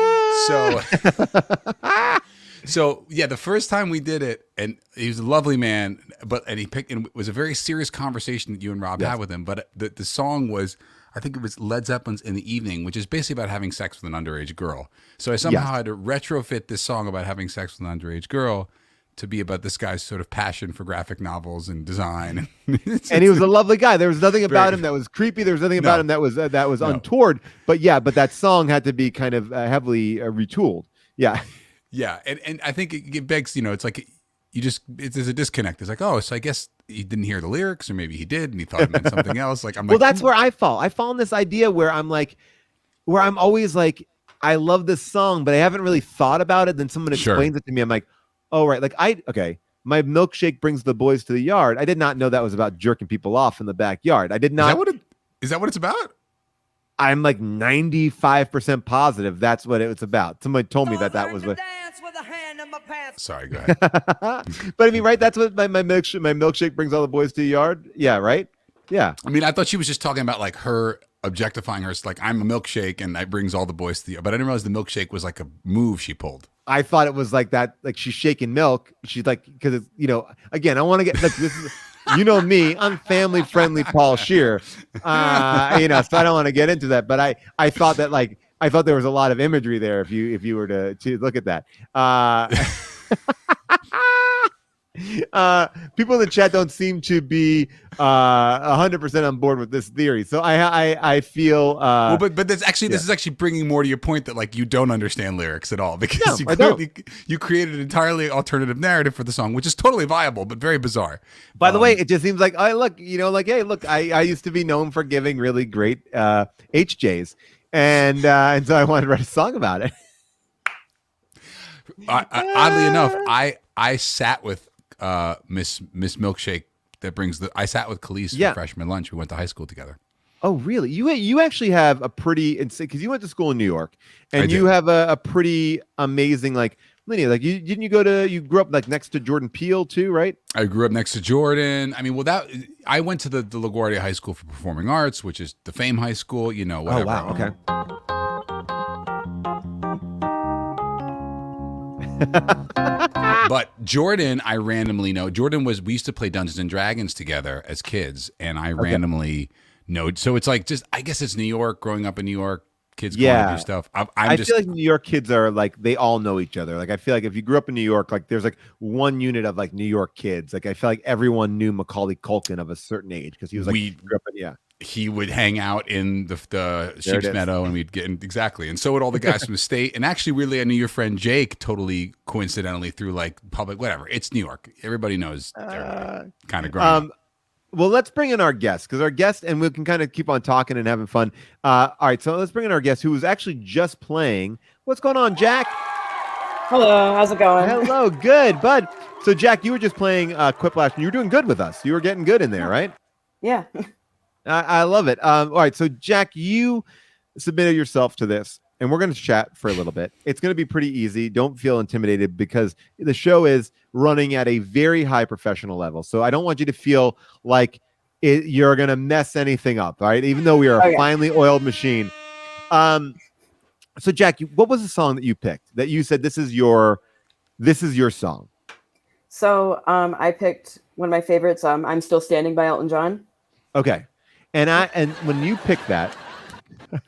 So yeah, the first time we did it, and he was a lovely man, and it was a very serious conversation that you and Rob had with him. But the song was, I think it was Led Zeppelin's "In the Evening," which is basically about having sex with an underage girl. So I somehow had to retrofit this song about having sex with an underage girl to be about this guy's sort of passion for graphic novels and design. And he was a lovely guy. There was nothing about him that was creepy. There was nothing about him that was untoward. But that song had to be kind of heavily retooled. Yeah. Yeah, and I think it begs, it's like there's a disconnect. It's like, oh, so I guess he didn't hear the lyrics, or maybe he did, and he thought it meant something else. Well, that's where I fall. I fall in this idea where I'm always like, I love this song, but I haven't really thought about it. Then someone explains it to me. I'm like, oh, right. My milkshake brings the boys to the yard. I did not know that was about jerking people off in the backyard. I did not. Is that what it's about? I'm like 95% positive that's what it's about. Somebody told me that was what. Sorry, go ahead. But I mean, right? That's what my milkshake brings all the boys to the yard. Yeah, right. Yeah. I mean, I thought she was just talking about like her objectifying her. It's like, I'm a milkshake and that brings all the boys to the yard. But I didn't realize the milkshake was like a move she pulled. I thought it was like that, like she's shaking milk. She's like, because it's, again, I want to get like this is. Me, I'm family friendly Paul Scheer. So I don't want to get into that, but I thought that I thought there was a lot of imagery there if you were to look at that. People in the chat don't seem to be 100% on board with this theory, so I feel but that's actually this is actually bringing more to your point that like you don't understand lyrics at all because you created an entirely alternative narrative for the song, which is totally viable but very bizarre. By the way, it just seems like hey, look, I used to be known for giving really great HJs, and so I wanted to write a song about it. Oddly enough, I sat with Miss Milkshake I sat with Khalees for freshman lunch. We went to high school together. Oh, really? You actually have a pretty, because you went to school in New York, and you have a pretty amazing lineage. Like you grew up like next to Jordan Peele too, right? I grew up next to Jordan. I mean, I went to the LaGuardia High School for Performing Arts, which is the Fame High School. Whatever. Oh wow, okay. But Jordan, I randomly know. We used to play Dungeons and Dragons together as kids, and I randomly know. So it's like I guess it's New York, growing up in New York, kids going to do stuff. I feel like New York kids are like, they all know each other. Like, I feel like if you grew up in New York, like there's like one unit of like New York kids. Like, I feel like everyone knew Macaulay Culkin of a certain age because he was like, grew up in, he would hang out in the Sheep's Meadow, and we'd get in, exactly. And so would all the guys from the state. And actually, really, I knew your friend Jake totally coincidentally through like public, whatever. It's New York. Everybody knows kind of growing up. Well, let's bring in our guest, because our guest, and we can kind of keep on talking and having fun. All right, so let's bring in our guest who was actually just playing. What's going on, Jack? Hello, how's it going? Hello, good, bud. So, Jack, you were just playing Quiplash, and you were doing good with us. You were getting good in there, right? Yeah. I love it. All right, so Jack, you submitted yourself to this, and we're going to chat for a little bit. It's going to be pretty easy. Don't feel intimidated because the show is running at a very high professional level. So I don't want you to feel like you're going to mess anything up, all right? Even though we are a finely oiled machine. So Jack, what was the song that you picked that you said this is your song? So I picked one of my favorites. I'm Still Standing by Elton John. Okay. And when you picked that,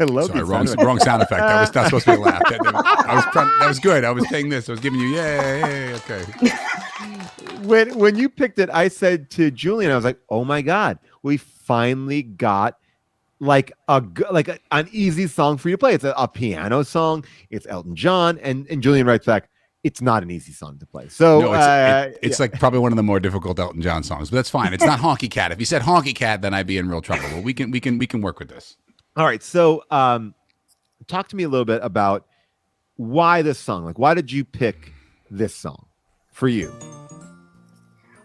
I love Sorry, these wrong, sound effects. wrong sound effect. That was not supposed to be a laugh. That was good. I was saying this. I was giving you, yay, okay. When you picked it, I said to Julian, I was like, "Oh my god, we finally got like an easy song for you to play. It's a piano song. It's Elton John." And Julian writes back, "It's not an easy song to play." So No, it's like probably one of the more difficult Elton John songs, but that's fine. It's not Honky Cat. If you said Honky Cat, then I'd be in real trouble. But we can work with this. All right. So talk to me a little bit about why this song. Like, why did you pick this song for you?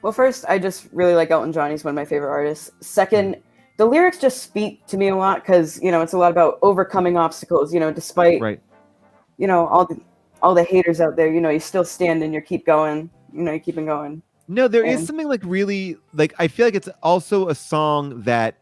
Well, first, I just really like Elton John. He's one of my favorite artists. Second, the lyrics just speak to me a lot because, it's a lot about overcoming obstacles, despite, Right. all the haters out there, you still stand and you keep going, you're keeping going. No, there is something like really like I feel like it's also a song that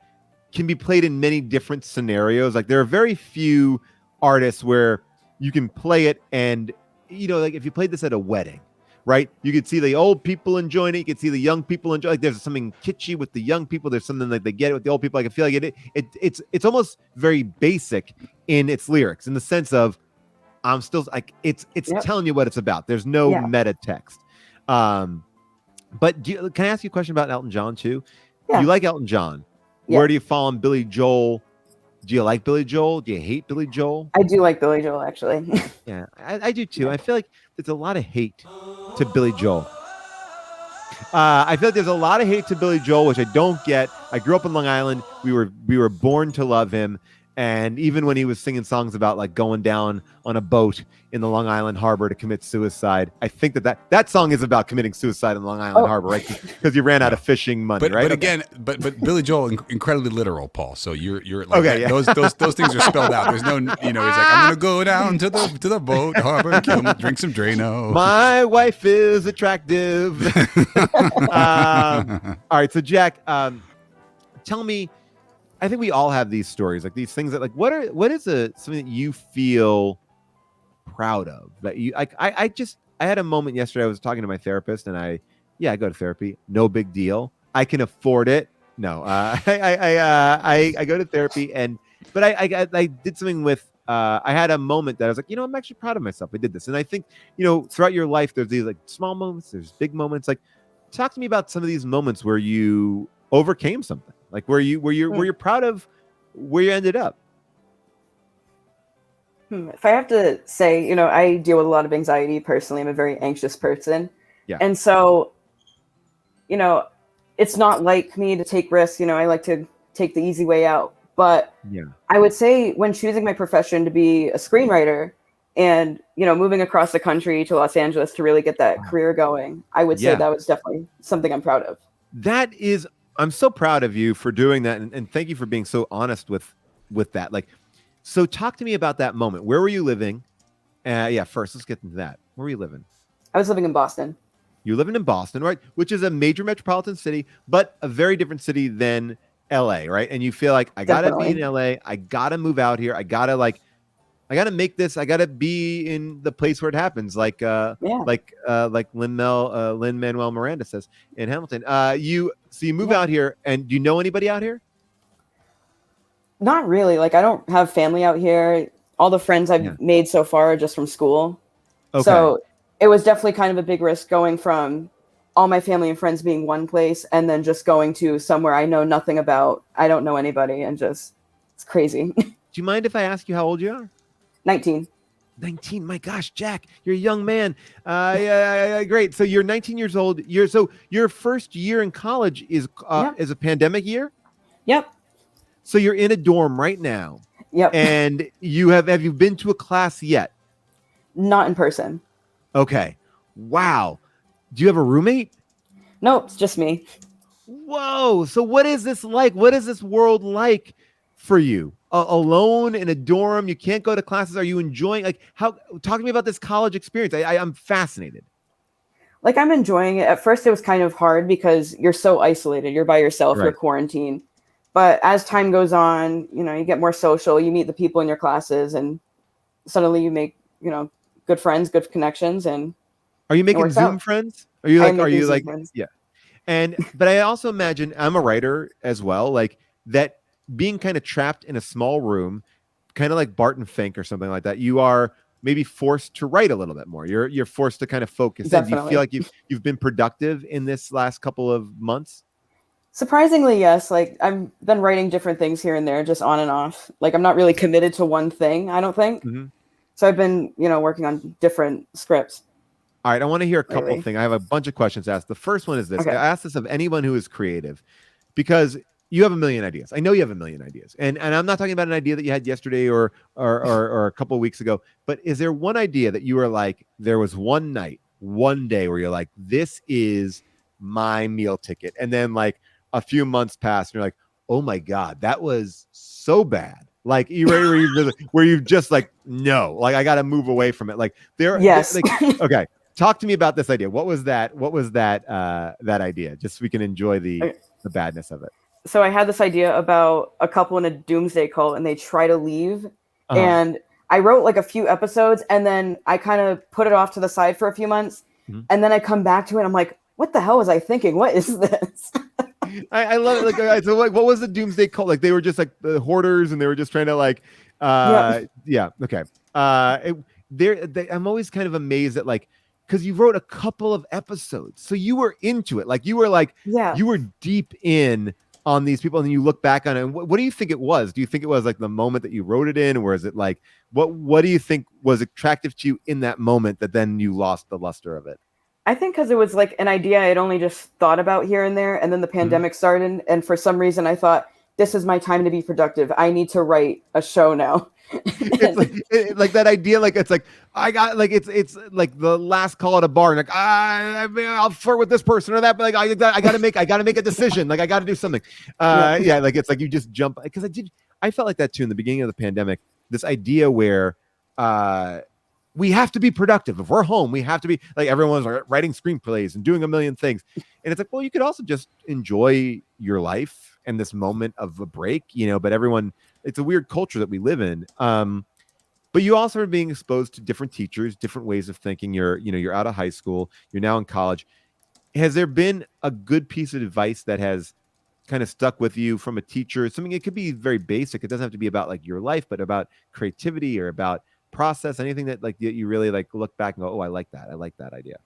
can be played in many different scenarios. Like there are very few artists where you can play it and like if you played this at a wedding, right? You could see the old people enjoying it. You could see the young people enjoy. Like there's something kitschy with the young people. There's something like they get it with the old people. Like I feel like it's almost very basic in its lyrics in the sense of I'm still like it's telling you what it's about. There's no meta text. But can I ask you a question about Elton John too? Yeah. You like Elton John. Yeah. Where do you fall on Billy Joel? Do you like Billy Joel? Do you hate Billy Joel? I do like Billy Joel, actually. Yeah, I do too. I feel like there's a lot of hate to Billy Joel. I feel like there's a lot of hate to Billy Joel, which I don't get. I grew up in Long Island. We were born to love him. And even when he was singing songs about like going down on a boat in the Long Island harbor to commit suicide, I think that song is about committing suicide in Long Island harbor, right? Because you ran out of fishing money, right? But again, but Billy Joel incredibly literal, Paul. So you're like okay. Yeah. Those things are spelled out. There's no he's like I'm gonna go down to the boat harbor, drink some Drano. My wife is attractive. All right, so Jack, tell me. I think we all have these stories, like these things that, like, what is something that you feel proud of that you like? I had a moment yesterday. I was talking to my therapist, and I go to therapy, no big deal. I can afford it. No, I go to therapy, but I did something with. I had a moment that I was like, I'm actually proud of myself. I did this, and I think throughout your life, there's these like small moments, there's big moments. Like, talk to me about some of these moments where you overcame something. Like where you're proud of where you ended up. If I have to say, I deal with a lot of anxiety personally. I'm a very anxious person. Yeah. And so, it's not like me to take risks. I like to take the easy way out. But I would say when choosing my profession to be a screenwriter and, moving across the country to Los Angeles to really get that career going, I would say that was definitely something I'm proud of. I'm so proud of you for doing that, and thank you for being so honest with that. Like, so talk to me about that moment. Where were you living? First let's get into that. Where were you living? I was living in Boston. You living in Boston, right? Which is a major metropolitan city, but a very different city than LA, right? And you feel like I gotta be in LA. I gotta move out here. I gotta make this. I gotta be in the place where it happens. Like Lin-Manuel Miranda says in Hamilton. You move out here, and do you know anybody out here? Not really. Like, I don't have family out here. All the friends I've made so far are just from school. Okay. So it was definitely kind of a big risk going from all my family and friends being one place and then just going to somewhere I know nothing about. I don't know anybody, and it's crazy. Do you mind if I ask you how old you are? 19. 19. My gosh, Jack, you're a young man. Great. So you're 19 years old. Your first year in college is a pandemic year? Yep. So you're in a dorm right now. Yep. And have you been to a class yet? Not in person. Okay. Wow. Do you have a roommate? Nope, it's just me. Whoa. So what is this like? What is this world like for you? Alone in a dorm, you can't go to classes. Are you enjoying talk to me about this college experience? I'm fascinated. Like, I'm enjoying it. At first it was kind of hard because you're so isolated. You're by yourself, right. You're quarantined. But as time goes on, you get more social, you meet the people in your classes, and suddenly you make, good friends, good connections. And are you making Zoom friends? Are you friends? Yeah. But I also imagine, I'm a writer as well, like that being kind of trapped in a small room kind of like Barton Fink or something like that, you are maybe forced to write a little bit more. You're forced to kind of focus in. Do you feel like you've been productive in this last couple of months? Surprisingly, yes. Like I've been writing different things here and there, just on and off. Like I'm not really committed to one thing, I don't think. So I've been, working on different scripts. All right, I want to hear a couple things. I have a bunch of questions to ask. The first one is this. Okay. I ask this of anyone who is creative because you have a million ideas. I know you have a million ideas. And I'm not talking about an idea that you had yesterday or a couple of weeks ago, but is there one idea that you were like, there was one night, one day where you're like, this is my meal ticket. And then like a few months passed and you're like, oh my God, that was so bad. Like where you just like, no, like I got to move away from it. Like yes. Okay. Talk to me about this idea. What was that idea? Just so we can enjoy the badness of it. So I had this idea about a couple in a doomsday cult and they try to leave. And I wrote like a few episodes and then I kind of put it off to the side for a few months. And then I come back to it. And I'm like, what the hell was I thinking? What is this? I love it. Like, so like, what was the doomsday cult? Like they were just like the hoarders and they were just trying to like, okay. I'm always kind of amazed at like, because you wrote a couple of episodes, so you were into it. Like you were like, you were deep in on these people, and then you look back on it. And what do you think it was? Do you think it was like the moment that you wrote it in, or is it like what do you think was attractive to you in that moment that then you lost the luster of it? I think because it was like an idea I had only just thought about here and there, and then the pandemic started, and for some reason I thought, this is my time to be productive. I need to write a show now. It's like that idea, like it's like I got like it's like the last call at a bar, and like I'll flirt with this person or that, but like I gotta make a decision, like I gotta do something. Like it's like you just jump, because I felt like that too in the beginning of the pandemic. This idea where we have to be productive. If we're home, we have to be like everyone's writing screenplays and doing a million things, and it's like, well, you could also just enjoy your life and this moment of a break, but everyone. It's a weird culture that we live in. But you also are being exposed to different teachers, different ways of thinking. You're out of high school, you're now in college. Has there been a good piece of advice that has kind of stuck with you from a teacher? Something, it could be very basic. It doesn't have to be about like your life, but about creativity or about process, anything that like you really like look back and go, oh, I like that idea.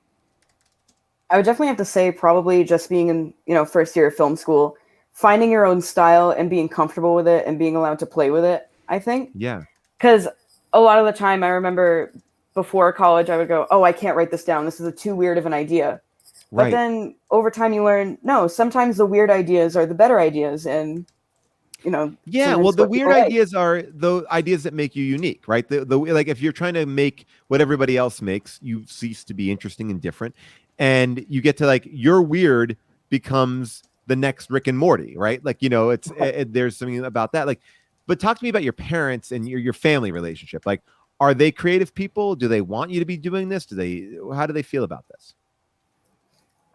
I would definitely have to say probably just being in, first year of film school, finding your own style and being comfortable with it and being allowed to play with it, I think. Yeah. Because a lot of the time I remember before college, I would go, oh, I can't write this down. This is too weird of an idea. Right. But then over time you learn, no, sometimes the weird ideas are the better ideas. And, yeah, well, the weird ideas are the ideas that make you unique, right? The like if you're trying to make what everybody else makes, you cease to be interesting and different. And you get to like your weird becomes the next Rick and Morty, right? Like, there's something about that. Like, but talk to me about your parents and your family relationship. Like, are they creative people? Do they want you to be doing this? How do they feel about this?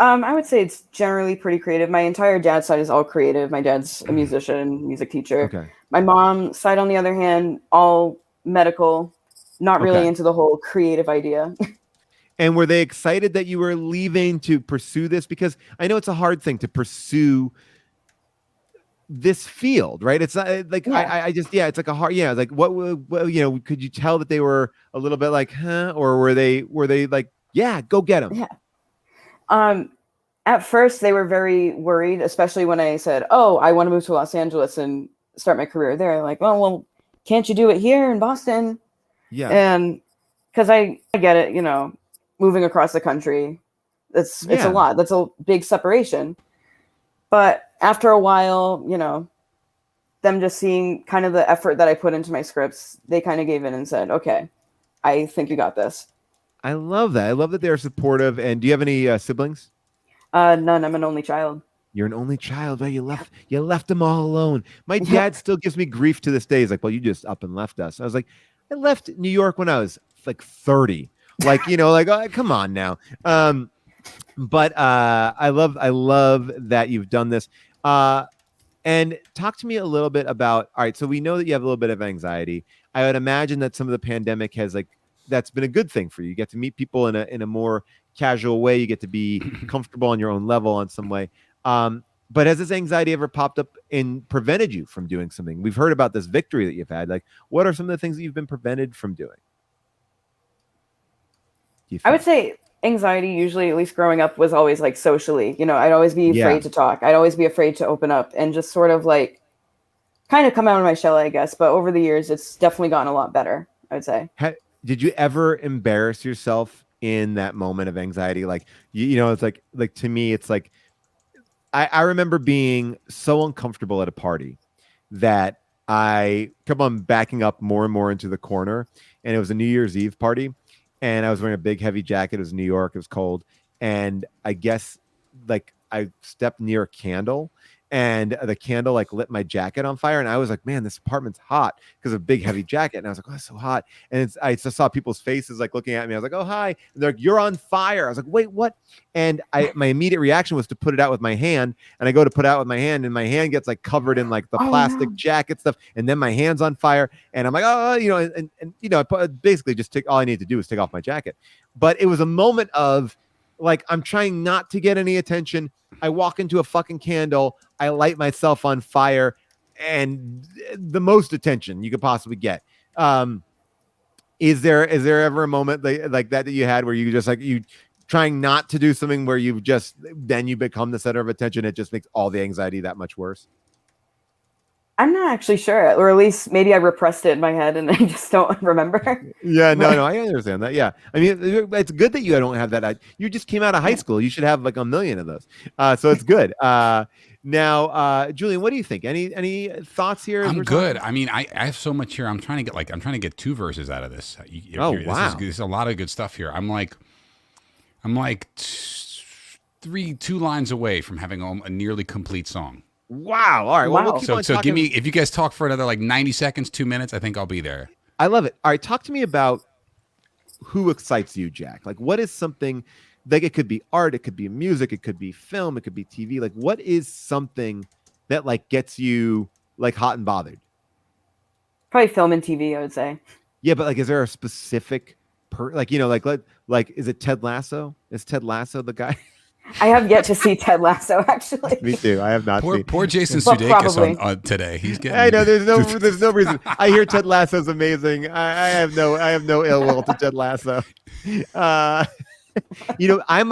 I would say it's generally pretty creative. My entire dad's side is all creative. My dad's a musician, music teacher. Okay. My mom's side, on the other hand, all medical, not really into the whole creative idea. And were they excited that you were leaving to pursue this? Because I know it's a hard thing to pursue this field, right? It's not like, it's like a hard, like what, could you tell that they were a little bit like, huh? Or were they like, yeah, go get them? Yeah. At first they were very worried, especially when I said, oh, I want to move to Los Angeles and start my career there. Like, well, can't you do it here in Boston? Yeah. And because I get it, moving across the country, it's a lot. That's a big separation. But after a while, them just seeing kind of the effort that I put into my scripts, they kind of gave in and said, okay, I think you got this. I love that. I love that they're supportive. And do you have any siblings? None. I'm an only child. You're an only child, right? You left them all alone. My dad still gives me grief to this day. He's like, well, you just up and left us. I was like, I left New York when I was like 30. Like, oh, come on now. But I love that you've done this. And talk to me a little bit about, all right, so we know that you have a little bit of anxiety. I would imagine that some of the pandemic has that's been a good thing for you. You get to meet people in a more casual way. You get to be comfortable on your own level in some way. But has this anxiety ever popped up and prevented you from doing something? We've heard about this victory that you've had. Like, what are some of the things that you've been prevented from doing? I would say anxiety usually, at least growing up, was always like socially. I'd always be afraid to talk. I'd always be afraid to open up and just sort of like kind of come out of my shell, I guess. But over the years, it's definitely gotten a lot better, I would say. Did you ever embarrass yourself in that moment of anxiety? Like, it's like to me, it's like, I remember being so uncomfortable at a party that I kept on backing up more and more into the corner. And it was a New Year's Eve party. And I was wearing a big, heavy jacket. It was New York. It was cold. And I guess like I stepped near a candle and the candle like lit my jacket on fire. And I was like, man, this apartment's hot because of a big, heavy jacket. And I was like, oh, it's so hot. And I just saw people's faces like looking at me. I was like, oh, hi. And they're like, you're on fire. I was like, wait, what? And my immediate reaction was to put it out with my hand. And I go to put it out with my hand and my hand gets like covered in like the plastic jacket stuff. And then my hand's on fire. And I'm like, oh, I basically just all I need to do is take off my jacket. But it was a moment of like, I'm trying not to get any attention. I walk into a fucking candle. I light myself on fire and the most attention you could possibly get. Is there ever a moment like that you had where you just like you trying not to do something where you become the center of attention? It just makes all the anxiety that much worse. I'm not actually sure, or at least maybe I repressed it in my head and I just don't remember. Yeah, no, I understand that. Yeah, I mean, it's good that you don't have that. You just came out of high school. You should have like 1 million of those. So it's good. Now, Julian, what do you think? Any thoughts here? I'm good. I mean, I have so much here. I'm trying to get 2 verses out of this. Wow, this is a lot of good stuff here. I'm like 2 lines away from having a nearly complete song. Wow. All right. Well, we'll keep on so talking. give me, if you guys talk for another like 90 seconds, 2 minutes, I think I'll be there. I love it. All right. Talk to me about who excites you, Jack. Like, what is something like it could be art, it could be music, it could be film, it could be TV. Like, what is something that like gets you like hot and bothered? Probably film and TV, I would say. Yeah, but like, is there a specific like is it Ted Lasso? Is Ted Lasso the guy? I have yet to see Ted Lasso, actually. Me too. I have not seen. Poor Jason Sudeikis on today. He's getting. I know there's no reason. I hear Ted Lasso's amazing. I have no ill will to Ted Lasso. I'm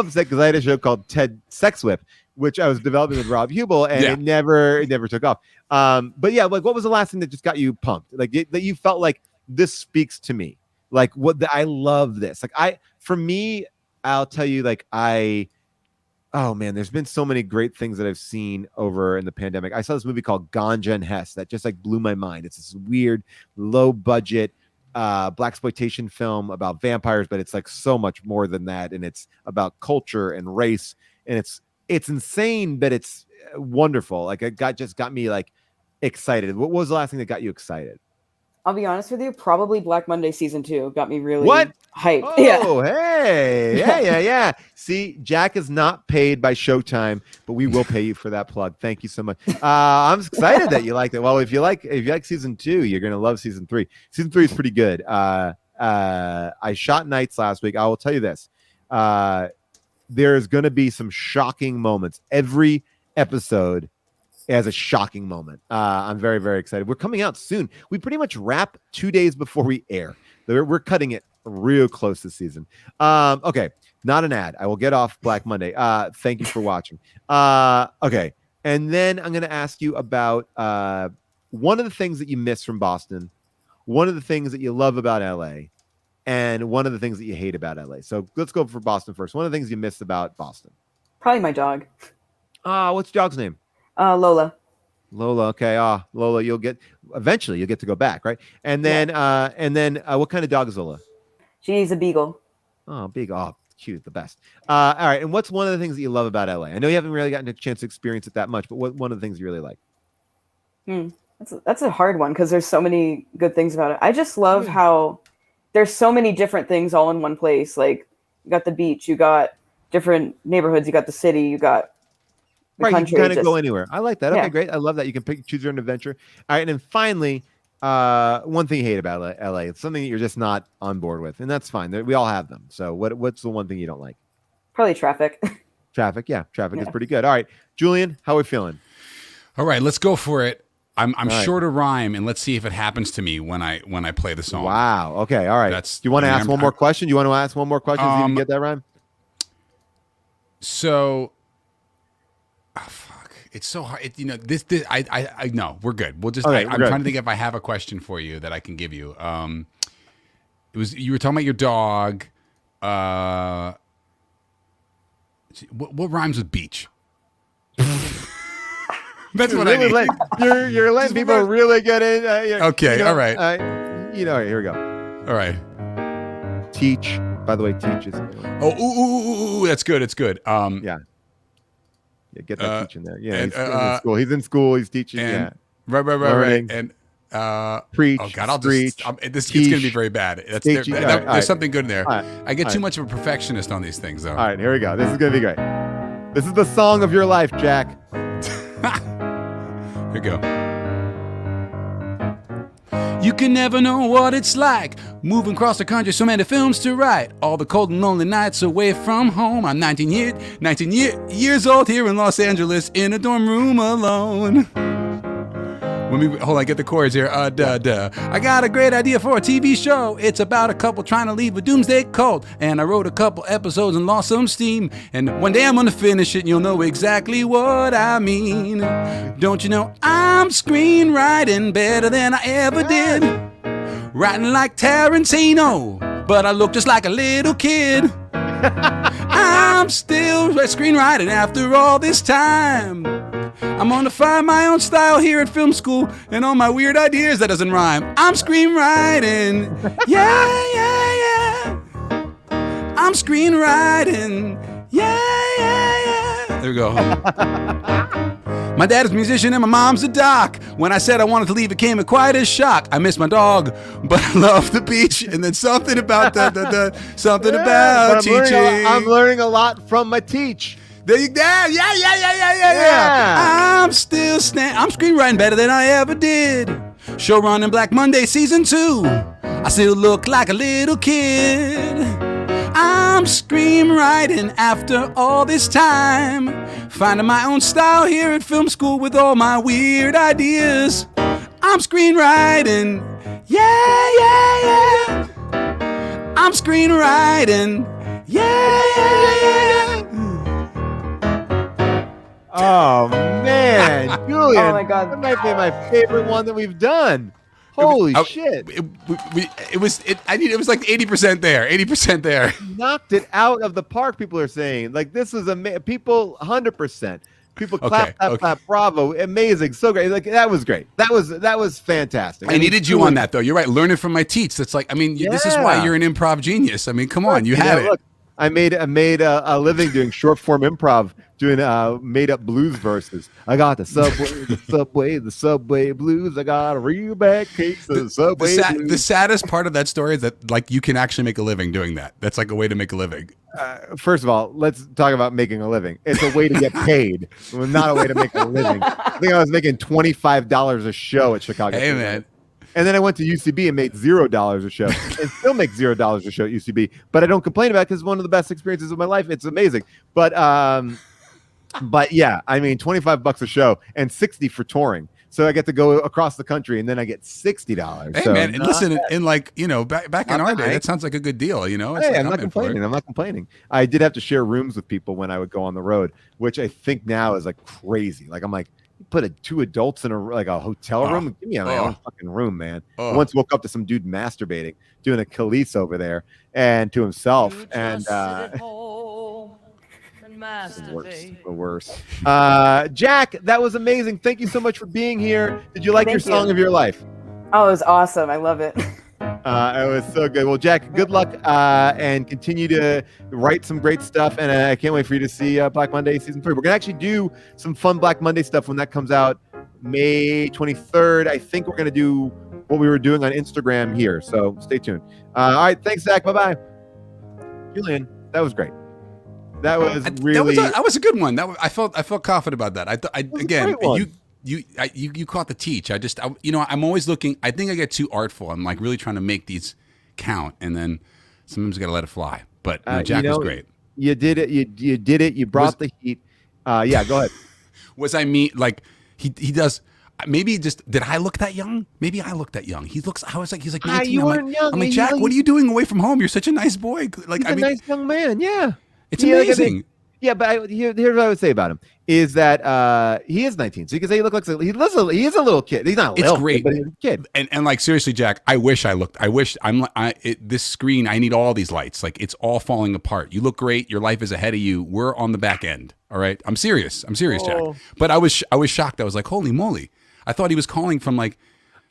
upset because I had a show called Ted Sex Whip, which I was developing with Rob Hubel, and it never took off. But yeah, like what was the last thing that just got you pumped? Like that you felt like this speaks to me. Like I love this. Like for me, I'll tell you, like oh man, there's been so many great things that I've seen over in the pandemic. I saw this movie called Ganja and Hess that just like blew my mind. It's this weird, low budget blaxploitation film about vampires, but it's like so much more than that, and it's about culture and race, and it's insane, but it's wonderful. Like it got me like excited. What was the last thing that got you excited? I'll be honest with you, probably Black Monday season 2 got me really hyped. Oh, hey, yeah. See, Jack is not paid by Showtime, but we will pay you for that plug. Thank you so much. I'm excited that you liked it. Well, if you like season 2, you're gonna love season 3. Season 3 is pretty good. I shot nights last week. I will tell you this: there's gonna be some shocking moments. Every episode has a shocking moment. I'm very, very excited. We're coming out soon. We pretty much wrap 2 days before we air. We're cutting it real close this season. Okay, not an ad. I will get off Black Monday. Thank you for watching. Okay, and then I'm going to ask you about one of the things that you miss from Boston, one of the things that you love about LA, and one of the things that you hate about LA. So let's go for Boston first. One of the things you miss about Boston. Probably my dog. What's your dog's name? Lola. Okay. Lola, you'll get to go back, right? And then, what kind of dog is Lola? She's a beagle. Oh, beagle. Oh, cute. The best. All right. And what's one of the things that you love about LA? I know you haven't really gotten a chance to experience it that much, but what one of the things you really like? That's a hard one because there's so many good things about it. I just love how there's so many different things all in one place. Like you got the beach, you got different neighborhoods, you got the city, you got right, country. You can kind of go anywhere. I like that. Okay, yeah. Great. I love that. You can choose your own adventure. All right, and then finally, one thing you hate about LA. It's something that you're just not on board with, and that's fine. We all have them. So what's the one thing you don't like? Probably traffic. Traffic is pretty good. All right, Julian, how are we feeling? All right, let's go for it. I'm right. short of rhyme, and let's see if it happens to me when I play the song. Wow. Okay. All right. That's- Do you want to I mean, ask one more question? Do you want to ask one more question so you can get that rhyme? So, fuck, it's so hard. I no, we're good. We'll just. Okay, I'm good. trying to think if I have a question for you that I can give you. You were talking about your dog. What rhymes with beach? That's what really I need. You're letting people really get in. Okay, all right. Here we go. All right. Teach. By the way, teach is. Oh, ooh, that's good. It's good. Yeah, get that teach in there. Yeah, and, he's in school. He's in school. He's teaching. And, yeah, right. And preach. Oh God, preach. It's going to be very bad. There's something good in there. Right. I get too much of a perfectionist on these things, though. All right, here we go. This is going to be great. This is the song of your life, Jack. Here we go. You can never know what it's like moving across the country, so many films to write. All the cold and lonely nights away from home. I'm 19 years old here in Los Angeles in a dorm room alone. Hold on, get the chords here. I got a great idea for a TV show. It's about a couple trying to leave a doomsday cult. And I wrote a couple episodes and lost some steam. And one day I'm gonna finish it and you'll know exactly what I mean. Don't you know I'm screenwriting better than I ever did? Writing like Tarantino, but I look just like a little kid. I'm still screenwriting after all this time. I'm gonna find my own style here at film school, and all my weird ideas that doesn't rhyme. I'm screenwriting, yeah. I'm screenwriting, yeah. There we go. My dad is a musician and my mom's a doc. When I said I wanted to leave, it came quite a shock. I miss my dog, but I love the beach. And then something about something about teaching. I'm learning a lot from my teach. There you go. Yeah. I'm screenwriting better than I ever did. Showrunning Black Monday season 2. I still look like a little kid. I'm screenwriting after all this time. Finding my own style here at film school with all my weird ideas. I'm screenwriting. Yeah. I'm screenwriting. Yeah. Oh man, Julian! Oh my God, that might be my favorite one that we've done. Holy shit! It was like 80% there. 80% there. Knocked it out of the park. People are saying like this is people 100%. People clap, bravo, amazing, so great. Like that was great. That was fantastic. I needed you on that though. You're right. Learning from my teats. That's like, I mean, this is why you're an improv genius. I mean, come on, you had it. Look, I made a living doing short form improv, doing made up blues verses. I got the subway blues. I got a real bad case of the subway blues. The saddest part of that story is that like you can actually make a living doing that. That's like a way to make a living. First of all, let's talk about making a living. It's a way to get paid, not a way to make a living. I think I was making $25 a show at Chicago. Hey man. And then I went to UCB and made $0 a show, and still make $0 a show at UCB. But I don't complain about it because it's one of the best experiences of my life. It's amazing. But yeah, I mean, $25 a show and $60 for touring. So I get to go across the country, and then I get $60. Hey so man, and listen, in like back in our day, that sounds like a good deal. It's hey, like, I'm not complaining. I'm not complaining. I did have to share rooms with people when I would go on the road, which I think now is like crazy. Like I'm like, put two adults in a hotel room. Give me my own fucking room, man. I once woke up to some dude masturbating, doing a Khalees over there, and to himself. And the worst. Jack, that was amazing. Thank you so much for being here. Did you like your song of your life? Oh, it was awesome. I love it. It was so good. Well, Jack, good luck and continue to write some great stuff. And I can't wait for you to see Black Monday season 3. We're going to actually do some fun Black Monday stuff when that comes out May 23rd. I think we're going to do what we were doing on Instagram here. So stay tuned. All right. Thanks, Zach. Bye-bye. Julian, that was great. That was really... That was a good one. I felt confident about that. You caught the teach. I'm always looking. I think I get too artful. I'm like really trying to make these count, and then sometimes I got to let it fly. But Jack was great. You did it. You did it. You brought the heat. Yeah, go ahead. Was I mean like he does? Maybe just did I look that young? Maybe I looked that young. He's like 19. You weren't young. I'm like Jack. What are you doing away from home? You're such a nice boy. Like he's a nice young man. Yeah, it's amazing. Yeah, but here's what I would say about him is that he is 19. So you can say he looks like he is a little kid. He's not a little great. kid, but he's a kid. And like seriously, Jack, I wish this screen, I need all these lights. Like it's all falling apart. You look great. Your life is ahead of you. We're on the back end. All right. I'm serious, Jack. But I was shocked. I was like, holy moly. I thought he was calling from like.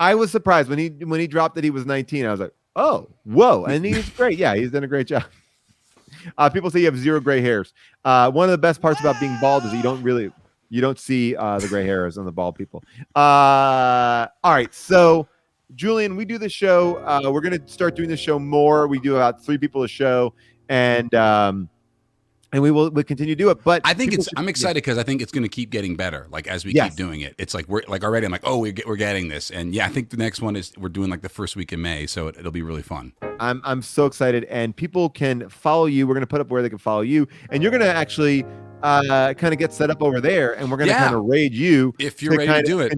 I was surprised when he dropped that he was 19. I was like, oh, whoa. And he's great. Yeah, he's done a great job. People say you have 0 gray hairs. One of the best parts about being bald is you don't see the gray hairs on the bald people. All right. So Julian, we do the show. We're going to start doing the show more. We do about 3 people a show, and we'll continue to do it. But I think I'm excited because I think it's going to keep getting better. Like as we keep doing it, it's like we're like already. I'm like, oh, we're getting this, and yeah, I think the next one is we're doing like the first week in May, so it'll be really fun. I'm so excited, and people can follow you. We're going to put up where they can follow you, and you're going to actually kind of get set up over there, and we're going to kind of raid you if you're ready to do it.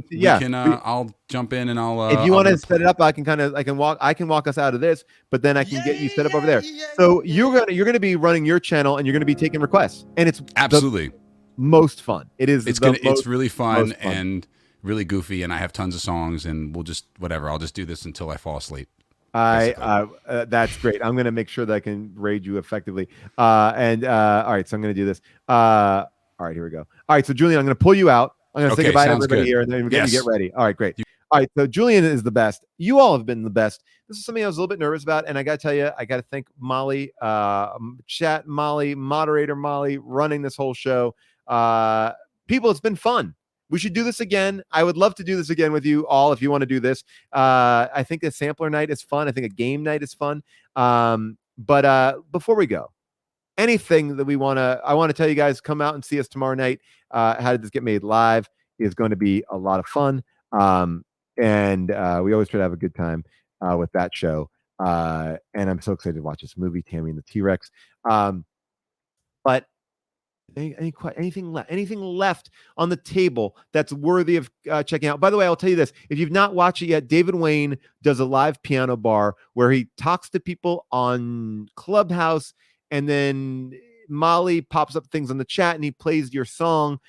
I'll jump in and I'll. If you want to set it up, I can walk us out of this, but then I can get you set up over there. So you're gonna be running your channel, and you're gonna be taking requests, and it's absolutely most fun. It's really fun and really goofy, and I have tons of songs, and we'll just whatever. I'll just do this until I fall asleep. That's great. I'm gonna make sure that I can raid you effectively. All right, so I'm gonna do this. All right, here we go. All right, so Julian, I'm gonna pull you out. I'm gonna say goodbye to everybody here, and then we're gonna get ready. All right, great. All right, so Julian is the best. You all have been the best. This is something I was a little bit nervous about, and I gotta tell you, I gotta thank Molly, chat Molly, moderator Molly, running this whole show. People, it's been fun. We should do this again. I would love to do this again with you all if you want to do this. I think a sampler night is fun. I think a game night is fun. But before we go, anything that I want to tell you guys, come out and see us tomorrow night. How Did This Get Made Live is going to be a lot of fun. And we always try to have a good time with that show. And I'm so excited to watch this movie, Tammy and the T-Rex. But anything left on the table that's worthy of checking out? By the way, I'll tell you this: if you've not watched it yet, David Wayne does a live piano bar where he talks to people on Clubhouse, and then Molly pops up things on the chat and he plays your song.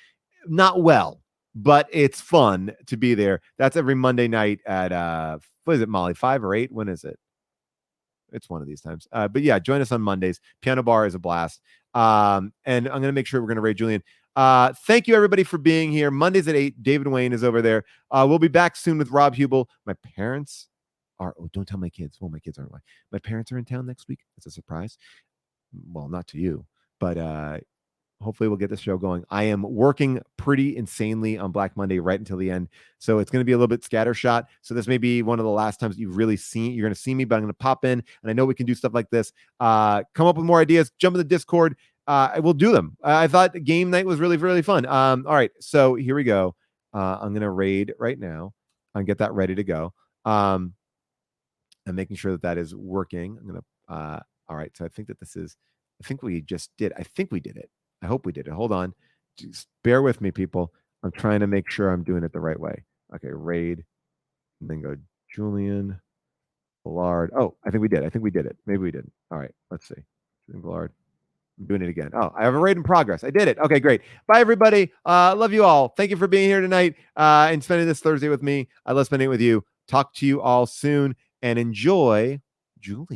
Not well, but it's fun to be there. That's every Monday night at what is it, Molly? 5 or 8? When is it? It's one of these times. But yeah, join us on Mondays. Piano bar is a blast. And I'm going to make sure we're going to raid Julian. Thank you everybody for being here. Mondays at 8. David Wayne is over there. We'll be back soon with Rob Hubel. My parents are, don't tell my kids. Well, my kids aren't. My parents are in town next week. It's a surprise. Well, not to you, but hopefully we'll get this show going. I am working pretty insanely on Black Monday right until the end. So it's going to be a little bit scattershot. So this may be one of the last times you're going to see me, but I'm going to pop in, and I know we can do stuff like this. Come up with more ideas, jump in the Discord. I will do them. I thought game night was really, really fun. All right. So here we go. I'm going to raid right now and get that ready to go. I'm making sure that is working. I'm going to, all right. So I think we just did. I think we did it. I hope we did it. Hold on. Just bear with me, people. I'm trying to make sure I'm doing it the right way. Okay, raid. And then go Julian Velard. Oh, I think we did. it. Maybe we didn't. All right, let's see. Julian Velard. I'm doing it again. Oh, I have a raid in progress. I did it. Okay, great. Bye, everybody. Love you all. Thank you for being here tonight and spending this Thursday with me. I love spending it with you. Talk to you all soon and enjoy Julian.